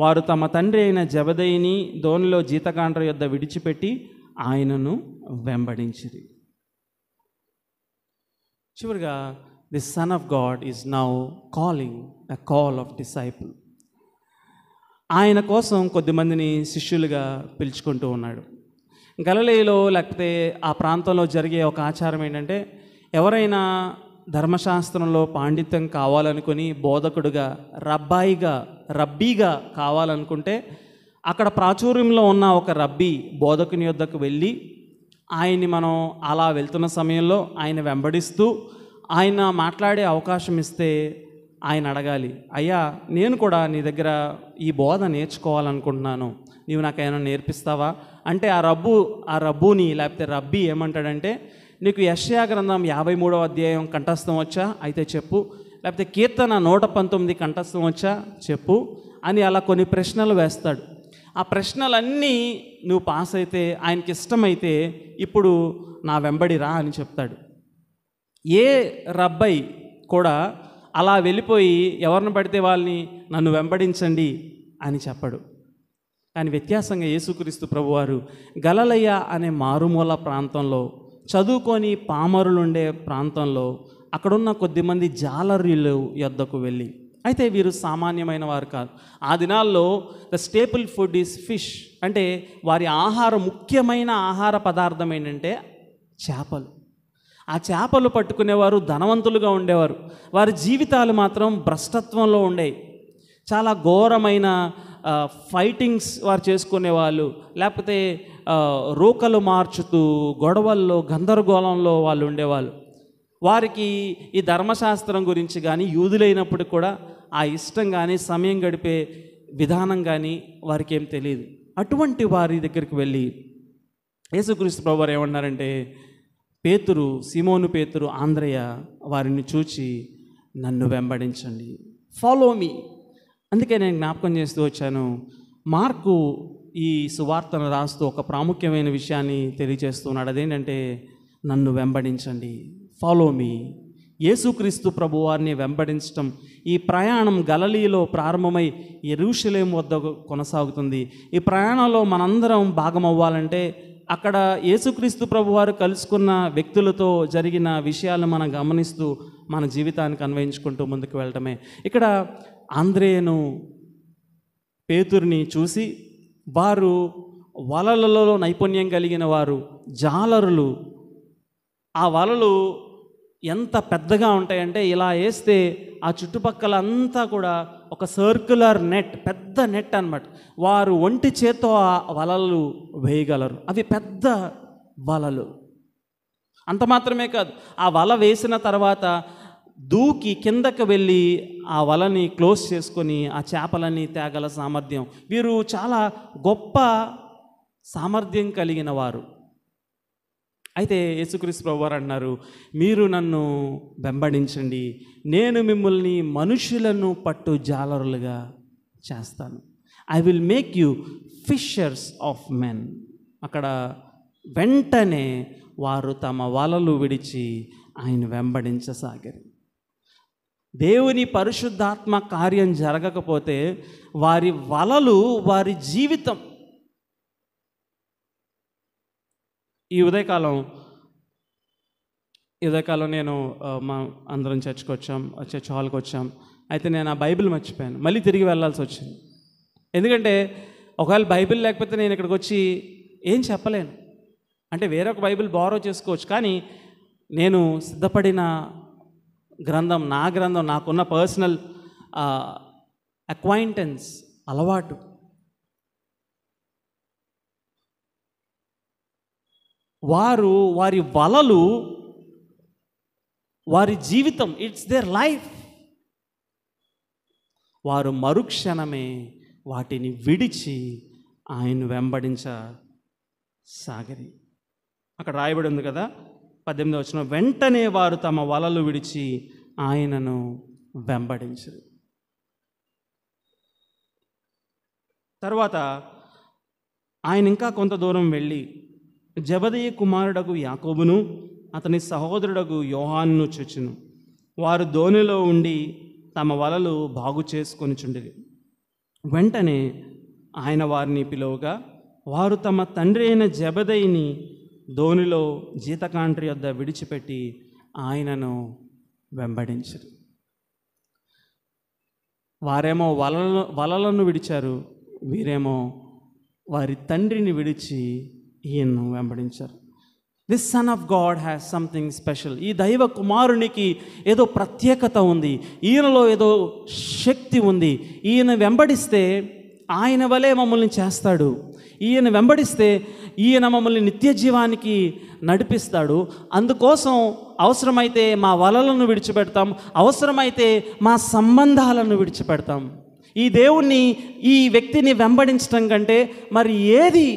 వారు తమ తండ్రి అయిన జెబెదయిని దోణిలో జీతగాండ్ర యొద్ద విడిచిపెట్టి ఆయనను వెంబడించిరి. చివరిగా, the sun of God is now calling a call of disciple. ఆయన కోసం కొద్దిమందిని శిష్యులుగా పిలుచుకుంటూ ఉన్నాడు. గలిలయలో లేకపోతే ఆ ప్రాంతంలో జరిగే ఒక ఆచారం ఏంటంటే, ఎవరైనా ధర్మశాస్త్రంలో పాండిత్యం కావాలనుకుని బోధకుడుగా, రబ్బీగా కావాలనుకుంటే అక్కడ ప్రాచుర్యంలో ఉన్న ఒక రబ్బీ బోధకుని యొద్దకు వెళ్ళి ఆయన్ని మనం అలా వెళ్తున్న సమయంలో ఆయన వెంబడిస్తూ ఆయన మాట్లాడే అవకాశం ఇస్తే ఆయన అడగాలి, అయ్యా నేను కూడా నీ దగ్గర ఈ బోధ నేర్చుకోవాలనుకుంటున్నాను, నీవు నాకైనా నేర్పిస్తావా అంటే ఆ రబ్బుని లేకపోతే రబ్బీ ఏమంటాడంటే, నీకు యెషయా గ్రంథం 53వ అధ్యాయం కంఠస్థం వచ్చా అయితే చెప్పు, లేకపోతే కీర్తన 119 కంఠస్థం వచ్చా చెప్పు అని అలా కొన్ని ప్రశ్నలు వేస్తాడు. ఆ ప్రశ్నలన్నీ నువ్వు పాస్ అయితే, ఆయనకి ఇష్టమైతే ఇప్పుడు నా వెంబడి రా అని చెప్తాడు. ఏ రబ్బై కూడా అలా వెళ్ళిపోయి ఎవరిని పడితే వాళ్ళని నన్ను వెంబడించండి అని చెప్పడు. కానీ వ్యత్యాసంగా యేసుక్రీస్తు ప్రభువారు గలిలయ అనే మారుమూల ప్రాంతంలో, చదువుకొని పామరులుండే ప్రాంతంలో అక్కడున్న కొద్దిమంది జాలరులు యొద్దకు వెళ్ళి, అయితే వీరు సామాన్యమైన వారు కాదు. ఆ దినాల్లో the staple food is fish, అంటే వారి ముఖ్యమైన ఆహార పదార్థం ఏంటంటే చేపలు. ఆ చేపలు పట్టుకునేవారు ధనవంతులుగా ఉండేవారు. వారి జీవితాలు మాత్రం భ్రష్టత్వంలో ఉండేవి. చాలా ఘోరమైన ఫైటింగ్స్ వారు చేసుకునేవాళ్ళు, లేకపోతే రోకలు మార్చుతూ గొడవల్లో గందరగోళంలో వాళ్ళు ఉండేవాళ్ళు. వారికి ఈ ధర్మశాస్త్రం గురించి కానీ, యూదులైనప్పుడు కూడా ఆ ఇష్టం కానీ, సమయం గడిపే విధానం కానీ వారికి ఏం తెలియదు. అటువంటి వారి దగ్గరికి వెళ్ళి యేసుక్రీస్తు ప్రభువారు ఏమన్నారంటే, సీమోను పేతురు, ఆంద్రేయ వారిని చూచి నన్ను వెంబడించండి, ఫాలో మీ. అందుకే నేను జ్ఞాపకం చేస్తూ వచ్చాను, మార్కు ఈ సువార్తను రాస్తూ ఒక ప్రాముఖ్యమైన విషయాన్ని తెలియజేస్తున్నాడు. అదేంటంటే నన్ను వెంబడించండి, ఫాలో మీ. యేసుక్రీస్తు ప్రభువారిని వెంబడించటం, ఈ ప్రయాణం గలిలయలో ప్రారంభమై యెరూషలేము వద్ద కొనసాగుతుంది. ఈ ప్రయాణంలో మనందరం భాగం అవ్వాలంటే అక్కడ యేసుక్రీస్తు ప్రభువారు కలుసుకున్న వ్యక్తులతో జరిగిన విషయాలను మనం గమనిస్తూ మన జీవితానికి అన్వయించుకుంటూ ముందుకు వెళ్ళటమే. ఇక్కడ ఆంద్రేయను పేతురుని చూసి, వారు వలలలో నైపుణ్యం కలిగిన వారు, జాలరులు. ఆ వలలు ఎంత పెద్దగా ఉంటాయంటే ఇలా వేస్తే ఆ చుట్టుపక్కల అంతా కూడా ఒక సర్క్యులర్ నెట్, పెద్ద నెట్ అన్నమాట. వారు ఒంటి చేత్తో ఆ వలలు వేయగలరు. అవి పెద్ద వలలు. అంత మాత్రమే కాదు, ఆ వల వేసిన తర్వాత దూకి కిందకు వెళ్ళి ఆ వలని క్లోజ్ చేసుకొని ఆ చేపలన్నీ తేగల సామర్థ్యం. వీరు చాలా గొప్ప సామర్థ్యం కలిగిన వారు. అయితే యేసుక్రీస్తు ప్రభువారు అన్నారు, మీరు నన్ను వెంబడించండి, నేను మిమ్మల్ని మనుషులను పట్టు జాలరులుగా చేస్తాను. I will make you fishers of men. అక్కడ వెంటనే వారు తమ వలలు విడిచి ఆయన వెంబడించసాగారు. దేవుని పరిశుద్ధాత్మ కార్యం జరగకపోతే వారి వలలు, వారి జీవితం ఈ ఉదయకాలం నేను మా అందరం చర్చ్కి వచ్చాం, చర్చ్ హాల్కి వచ్చాం. అయితే నేను ఆ బైబిల్ మర్చిపోయాను, మళ్ళీ తిరిగి వెళ్ళాల్సి వచ్చింది. ఎందుకంటే ఒకవేళ బైబిల్ లేకపోతే నేను ఇక్కడికి వచ్చి ఏం చెప్పలేను. అంటే వేరొక బైబిల్ బారో చేసుకోవచ్చు, కానీ నేను సిద్ధపడిన గ్రంథం, నా గ్రంథం, నాకున్న పర్సనల్ అక్వైంటెన్స్, అలవాటు, వారి వలలు, వారి జీవితం, ఇట్స్ దేర్ లైఫ్. వారు మరుక్షణమే వాటిని విడిచి ఆయన వెంబడించసాగిరి. అక్కడ రాయబడి ఉంది కదా, 18వ వచనం, వెంటనే వారు తమ వలలు విడిచి ఆయనను వెంబడించారు. తర్వాత ఆయన ఇంకా కొంత దూరం వెళ్ళి జెబెదయి కుమారుడగు యాకోబును అతని సహోదరుడగు యోహానును చూచెను. వారు దోణిలో ఉండి తమ వలలు బాగు చేసుకొనిచుండిరి. వెంటనే ఆయన వారిని పిలువగా వారు తమ తండ్రి అయిన జెబెదయిని దోణిలో జీతకాండ్రి వద్ద విడిచిపెట్టి ఆయనను వెంబడించారు. వారేమో వలలను విడిచారు, వీరేమో వారి తండ్రిని విడిచి ఈయన్ను వెంబడించారు. This son of God has something special. ఈ దైవ కుమారునికి ఏదో ప్రత్యేకత ఉంది, ఈయనలో ఏదో శక్తి ఉంది. ఈయన వెంబడిస్తే ఆయన వలె మమ్మల్ని చేస్తాడు. ఈయన వెంబడిస్తే ఈయన మమ్మల్ని నిత్య జీవానికి నడిపిస్తాడు. అందుకోసం అవసరమైతే మా వలలను విడిచిపెడతాం, అవసరమైతే మా సంబంధాలను విడిచిపెడతాం. ఈ దేవుణ్ణి, ఈ వ్యక్తిని వెంబడించడం కంటే మరి ఏది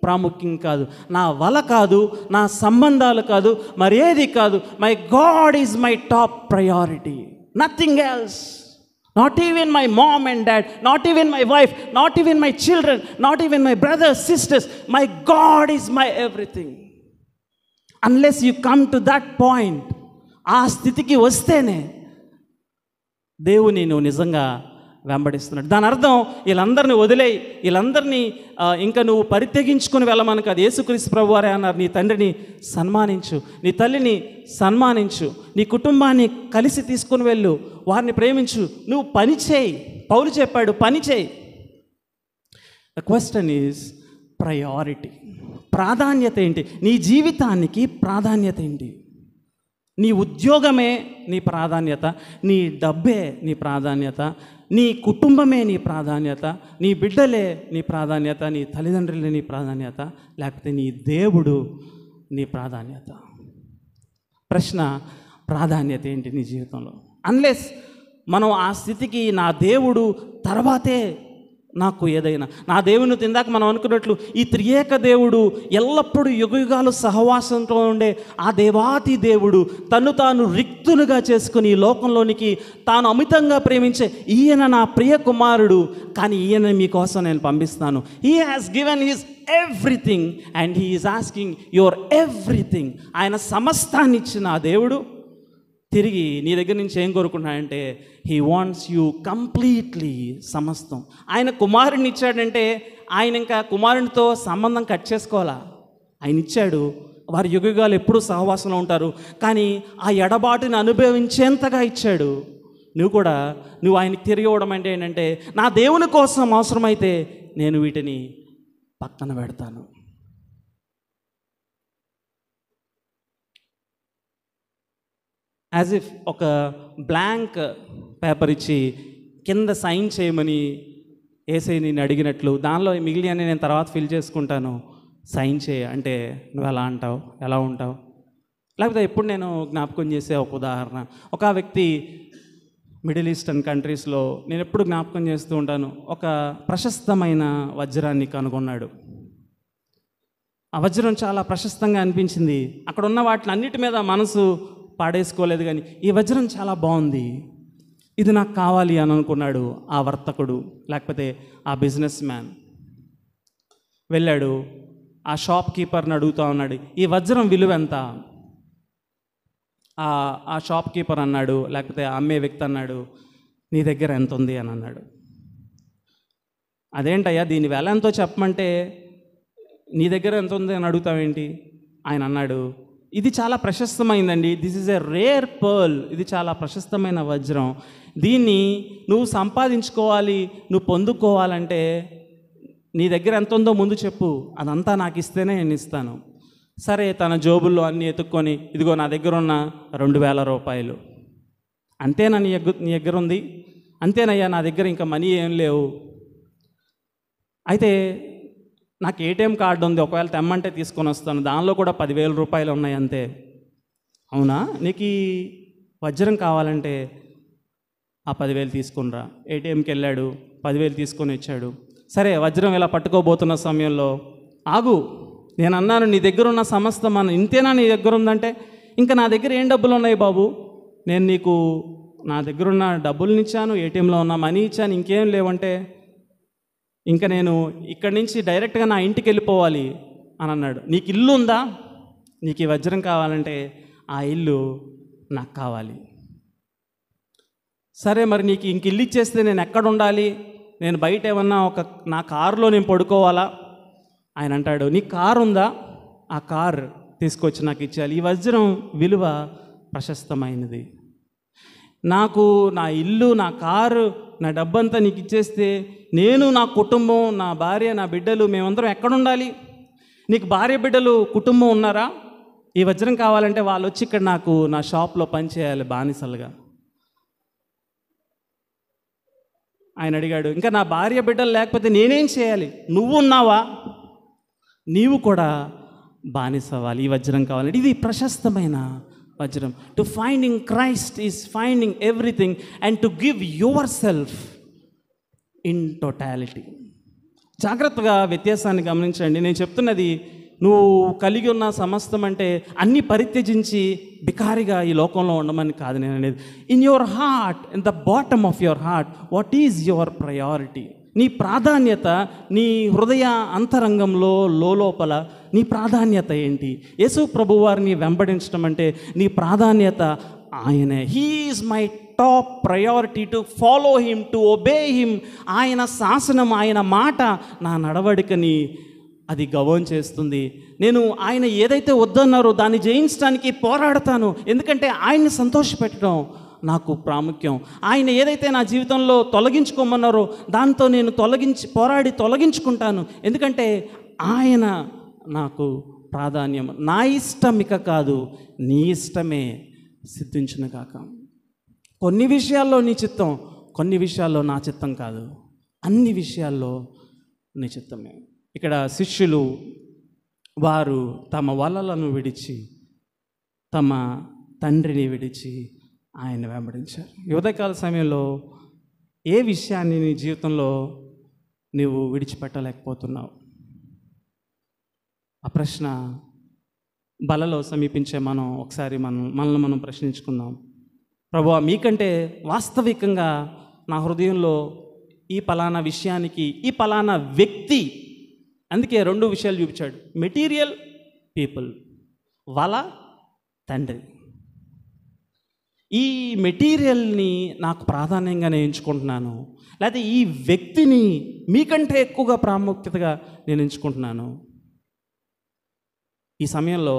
ప్రాముఖ్యం కాదు. నా వల కాదు, నా సంబంధాలు కాదు, మరేది కాదు. My God is my top priority, nothing else. Not even my mom and dad, not even my wife, not even my children, not even my brothers, sisters. My God is my everything. Unless you come to that point, ఆ స్థితికి వస్తేనే దేవుని నువ్వు నిజంగా వెంబడిస్తున్నాడు. దాని అర్థం వీళ్ళందరినీ వదిలేయి, వీళ్ళందరినీ ఇంకా నువ్వు పరిత్యగించుకొని వెళ్ళమని కాదు. యేసుక్రీస్తు ప్రభువారే అన్నారు, నీ తండ్రిని సన్మానించు, నీ తల్లిని సన్మానించు, నీ కుటుంబాన్ని కలిసి తీసుకుని వెళ్ళు, వారిని ప్రేమించు, నువ్వు పని చేయి. పౌలు చెప్పాడు, పని చేయి. The question is priority. ప్రాధాన్యత ఏంటి? నీ జీవితానికి ప్రాధాన్యత ఏంటి? నీ ఉద్యోగమే నీ ప్రాధాన్యత, నీ డబ్బే నీ ప్రాధాన్యత, నీ కుటుంబమే నీ ప్రాధాన్యత, నీ బిడ్డలే నీ ప్రాధాన్యత, నీ తల్లిదండ్రులే నీ ప్రాధాన్యత, లేకపోతే నీ దేవుడు నీ ప్రాధాన్యత? ప్రశ్న, ప్రాధాన్యత ఏంటి నీ జీవితంలో? అన్లెస్ మనం ఆ స్థితికి, నా దేవుడు తర్వాతే నాకు ఏదైనా, నా దేవుని ఇందాక మనం అనుకున్నట్లు ఈ త్రియేక దేవుడు ఎల్లప్పుడూ యుగయుగాలు సహవాసంతో ఉండే ఆ దేవాతి దేవుడు తను తాను రిక్తులుగా చేసుకుని ఈ లోకంలోనికి తాను అమితంగా ప్రేమించే ఈయన నా ప్రియ కుమారుడు, కానీ ఈయన మీకోసం నేను పంపిస్తాను. He has given his everything and he is asking your everything. ఆయన సమస్తాన్ని ఇచ్చిన ఆ దేవుడు తిరిగి నీ దగ్గర నుంచి ఏం కోరుకున్నాడంటే, హీ వాంట్స్ యూ కంప్లీట్లీ, సమస్తం. ఆయన కుమారుడిని ఇచ్చాడంటే ఆయన ఇంకా కుమారునితో సంబంధం కట్ చేసుకోవాలా? ఆయన ఇచ్చాడు, వారి యుగయుగాలు ఎప్పుడూ సహవాసంలో ఉంటారు, కానీ ఆ ఎడబాటుని అనుభవించేంతగా ఇచ్చాడు. నువ్వు ఆయనకి తిరిగి ఇవ్వడం అంటే ఏంటంటే, నా దేవుని కోసం అవసరమైతే నేను వీటిని పక్కన పెడతాను. యాజ్ ఇఫ్ ఒక బ్లాంక్ పేపర్ ఇచ్చి కింద సైన్ చేయమని ఏసై నేను అడిగినట్లు, దానిలో మిగిలిన నేను తర్వాత ఫిల్ చేసుకుంటాను, సైన్ చేయ అంటే నువ్వు ఎలా అంటావు, ఎలా ఉంటావు? లేకపోతే ఎప్పుడు నేను జ్ఞాపకం చేసే ఒక ఉదాహరణ, ఒక వ్యక్తి మిడిల్ ఈస్టర్న్ కంట్రీస్లో నేను ఎప్పుడు జ్ఞాపకం చేస్తూ ఉంటాను, ఒక ప్రశస్తమైన వజ్రాన్ని కనుగొన్నాడు. ఆ వజ్రం చాలా ప్రశస్తంగా అనిపించింది. అక్కడ ఉన్న వాటిని అన్నిటి మీద మనసు పాడేసుకోలేదు, కానీ ఈ వజ్రం చాలా బాగుంది, ఇది నాకు కావాలి అని అనుకున్నాడు ఆ వర్తకుడు, లేకపోతే ఆ బిజినెస్ మ్యాన్. వెళ్ళాడు, ఆ షాప్ కీపర్ని అడుగుతూ ఉన్నాడు, ఈ వజ్రం విలువ ఎంత? ఆ షాప్ కీపర్ అన్నాడు, లేకపోతే అమ్మే వ్యక్తి అన్నాడు, నీ దగ్గర ఎంత ఉంది అని అన్నాడు. అదేంటయ్యా, దీని వెల ఎంతో చెప్పమంటే నీ దగ్గర ఎంత ఉంది అని అడుగుతావేంటి? ఆయన అన్నాడు, ఇది చాలా ప్రశస్తమైందండి, this is a rare pearl, ఇది చాలా ప్రశస్తమైన వజ్రం, దీన్ని నువ్వు సంపాదించుకోవాలి, నువ్వు పొందుకోవాలంటే నీ దగ్గర ఎంత ఉందో ముందు చెప్పు, అదంతా నాకు ఇస్తేనే నేను ఇస్తాను. సరే, తన జోబుల్లో అన్నీ ఎత్తుక్కొని, ఇదిగో నా దగ్గర ఉన్న 2,000 రూపాయలు, అంతేనా నీ దగ్గర ఉంది? అంతేనయ్యా, నా దగ్గర ఇంకా మనీ ఏం లేవు. అయితే నాకు ఏటీఎం కార్డు ఉంది, ఒకవేళ తెమ్మంటే తీసుకొని వస్తాను, దానిలో కూడా 10,000 రూపాయలు ఉన్నాయి అంతే. అవునా, నీకు ఈ వజ్రం కావాలంటే ఆ 10,000 తీసుకునిరా. ఏటీఎంకి వెళ్ళాడు, 10,000 తీసుకొని వచ్చాడు. సరే, వజ్రం ఇలా పట్టుకోబోతున్న సమయంలో, ఆగు, నేను అన్నాను నీ దగ్గర ఉన్న సమస్తం ఇంతేనా నీ దగ్గర ఉందంటే, ఇంకా నా దగ్గర ఏం డబ్బులు ఉన్నాయి బాబు, నేను నీకు నా దగ్గర ఉన్న డబ్బులు ఇచ్చాను, ఏటీఎంలో ఉన్న మనీ ఇచ్చాను, ఇంకేం లేవంటే, ఇంకా నేను ఇక్కడి నుంచి డైరెక్ట్గా నా ఇంటికి వెళ్ళిపోవాలి అని అన్నాడు. నీకు ఇల్లు ఉందా? నీకు ఈ వజ్రం కావాలంటే ఆ ఇల్లు నాకు కావాలి. సరే, మరి నీకు ఇంక ఇల్లు ఇచ్చేస్తే నేను ఎక్కడ ఉండాలి? నేను బయట ఏమన్నా నా కారులో నేను పడుకోవాలా? ఆయన అంటాడు, నీ కారు ఉందా? ఆ కారు తీసుకొచ్చి నాకు ఇచ్చేయాలి. ఈ వజ్రం విలువ ప్రశస్తమైనది. నాకు నా ఇల్లు, నా కారు, నా డబ్బంతా నీకు ఇచ్చేస్తే నేను, నా కుటుంబం, నా భార్య, నా బిడ్డలు, మేమందరం ఎక్కడ ఉండాలి? నీకు భార్య, బిడ్డలు, కుటుంబం ఉన్నారా? ఈ వజ్రం కావాలంటే వాళ్ళు వచ్చి ఇక్కడ నాకు నా షాప్లో పనిచేయాలి బానిసలుగా. ఆయన అడిగాడు, ఇంకా నా భార్య, బిడ్డలు లేకపోతే నేనేం చేయాలి? నువ్వు ఉన్నావా? నీవు కూడా బానిసవ్వాలి, ఈ వజ్రం కావాలి. ఇది ప్రశస్తమైన వజ్రం. To finding Christ is finding everything and to give your self in totality. జాగ్రత్తగా వ్యత్యాసాన్ని గమనించండి. నేను చెప్తున్నది నువ్వు కలిగి ఉన్న సమస్తం అంటే అన్నీ పరిత్యజించి బికారిగా ఈ లోకంలో ఉండమని కాదు నేను అనేది. In your heart, in the bottom of your heart, what is your priority? నీ ప్రాధాన్యత, నీ హృదయ అంతరంగంలో లోపల నీ ప్రాధాన్యత ఏంటి? యేసు ప్రభువారిని వెంబడించడం అంటే నీ ప్రాధాన్యత ఆయనే. He is my top priority, to follow him, to obey him. ఆయన శాసనం, ఆయన మాట నా నడవడికని అది గౌరవం చేస్తుంది. నేను ఆయన ఏదైతే వద్దన్నారో దాన్ని జయించడానికి పోరాడతాను, ఎందుకంటే ఆయన్ని సంతోషపెట్టడం నాకు ప్రాముఖ్యం. ఆయన ఏదైతే నా జీవితంలో తొలగించుకోమన్నారో దాంతో నేను పోరాడి తొలగించుకుంటాను, ఎందుకంటే ఆయన నాకు ప్రాధాన్యం. నా ఇష్టం ఇక కాదు, నీ ఇష్టమే సిద్ధించును కాక. కొన్ని విషయాల్లో నీ చిత్తం, కొన్ని విషయాల్లో నా చిత్తం కాదు, అన్ని విషయాల్లో నీ చిత్తమే. ఇక్కడ శిష్యులు వారు తమ వలలను విడిచి, తమ తండ్రిని విడిచి ఆయన వెంబడించారు. ఉదయకాల సమయంలో ఏ విషయాన్ని నీ జీవితంలో నీవు విడిచిపెట్టలేకపోతున్నావు? ఆ ప్రశ్న బలలో సమీపించే మనం ఒకసారి మనల్ని మనం ప్రశ్నించుకుందాం. ప్రభువా, మీకంటే వాస్తవికంగా నా హృదయంలో ఈ పలానా విషయానికి, ఈ పలానా వ్యక్తి, అందుకే 2 విషయాలు చూపించాడు, మెటీరియల్, పీపుల్, వల, తండ్రి. ఈ మెటీరియల్ని నాకు ప్రాధాన్యంగా నేను ఎంచుకుంటున్నాను, లేకపోతే ఈ వ్యక్తిని మీకంటే ఎక్కువగా ప్రాముఖ్యతగా నేను ఎంచుకుంటున్నాను. ఈ సమయంలో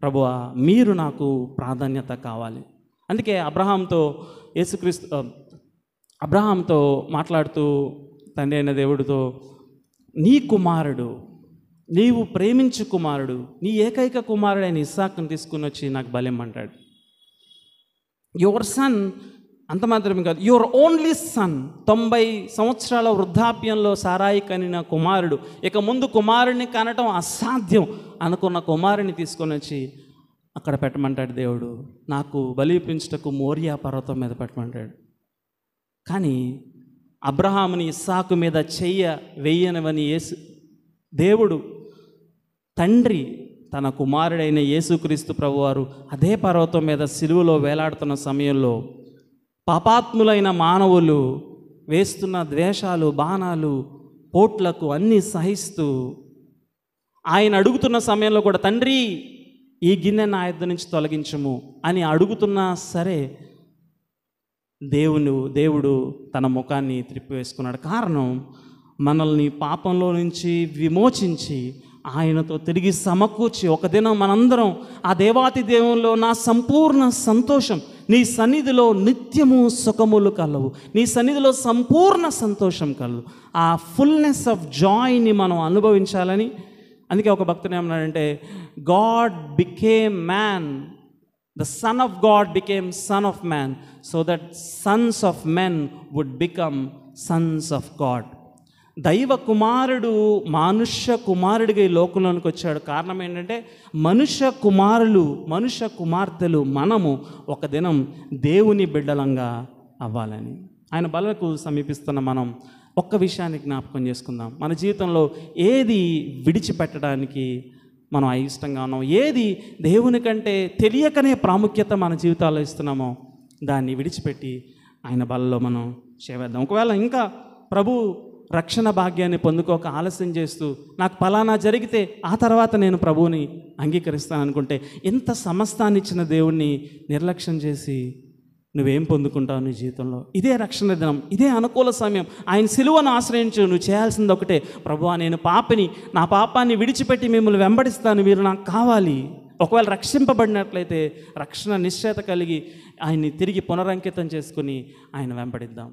ప్రభువా, మీరు నాకు ప్రాధాన్యత కావాలి. అందుకే అబ్రహాంతో మాట్లాడుతూ తండ్రి అయిన దేవుడితో, నీ కుమారుడు, నీవు ప్రేమించు కుమారుడు, నీ ఏకైక కుమారుడైన ఇస్సాకును తీసుకుని వచ్చి నాకు బలిమ్మంటాడు. యువర్ సన్, అంత మాత్రమే కాదు, యువర్ ఓన్లీ సన్, 90 సంవత్సరాల వృద్ధాప్యంలో సారాయి కనిన కుమారుడు, ఇక ముందు కుమారుడిని కనటం అసాధ్యం అనుకున్న కుమారుని తీసుకొని వచ్చి అక్కడ పెట్టమంటాడు దేవుడు. నాకు బలిపించుటకు మోరియా పర్వతం మీద పెట్టమంటాడు. కానీ అబ్రహాముని ఇస్సాకు మీద వెయ్యనవని దేవుడు తండ్రి తన కుమారుడైన యేసుక్రీస్తు ప్రభువారు అదే పర్వతం మీద సిలువలో వేలాడుతున్న సమయంలో పాపాత్ములైన మానవులు వేస్తున్న ద్వేషాలు, బాణాలు, పోట్లకు అన్నీ సహిస్తూ ఆయన అడుగుతున్న సమయంలో కూడా, తండ్రి ఈ గిన్నె నా యొద్ద నుంచి తొలగించము అని అడుగుతున్నా సరే దేవుడు తన ముఖాన్ని త్రిప్పివేసుకున్నాడు. కారణం, మనల్ని పాపంలో నుంచి విమోచించి ఆయనతో తిరిగి సమకూర్చి ఒక దినం మనందరం ఆ దేవాతి దేవునిలో నా సంపూర్ణ సంతోషం, నీ సన్నిధిలో నిత్యము సుఖములు కలవు, నీ సన్నిధిలో సంపూర్ణ సంతోషం కలవు, ఆ ఫుల్నెస్ ఆఫ్ జాయ్ని మనం అనుభవించాలని. అందుకే ఒక భక్తుడు ఏమన్నాడంటే, God became man, the son of God became son of man so that sons of men would become sons of God. దైవ కుమారుడు మనుష్య కుమారుడిగా ఈ లోకంలోనికి వచ్చాడు. కారణం ఏంటంటే మనుష్య కుమారులు, మనుష్య కుమార్తెలు మనము ఒక దినం దేవుని బిడ్డలంగా అవ్వాలని. ఆయన బలకు సమీపిస్తున్న మనం ఒక్క విషయాన్ని జ్ఞాపకం చేసుకుందాం. మన జీవితంలో ఏది విడిచిపెట్టడానికి మనం అయిష్టంగా ఉన్నాం, ఏది దేవుని కంటే తెలియకనే ప్రాముఖ్యత మన జీవితాల్లో ఇస్తున్నామో దాన్ని విడిచిపెట్టి ఆయన బలలో మనం చేవేద్దాం. ఒకవేళ ఇంకా ప్రభు రక్షణ భాగ్యాన్ని పొందుకోక ఆలస్యం చేస్తూ నాకు ఫలానా జరిగితే ఆ తర్వాత నేను ప్రభువుని అంగీకరిస్తాను అనుకుంటే, ఎంత సమస్తాన్ని ఇచ్చిన దేవుణ్ణి నిర్లక్ష్యం చేసి నువ్వేం పొందుకుంటావు నీ జీవితంలో? ఇదే రక్షణ దినం, ఇదే అనుకూల సమయం. ఆయన సిలువను ఆశ్రయించు. నువ్వు చేయాల్సింది ఒకటే, ప్రభువా నేను పాపిని, నా పాపాన్ని విడిచిపెట్టి మిమ్మల్ని వెంబడిస్తాను, మీరు నాకు కావాలి. ఒకవేళ రక్షింపబడినట్లయితే రక్షణ నిశ్చయత కలిగి ఆయన్ని తిరిగి పునరంకితం చేసుకుని ఆయన వెంబడిద్దాం.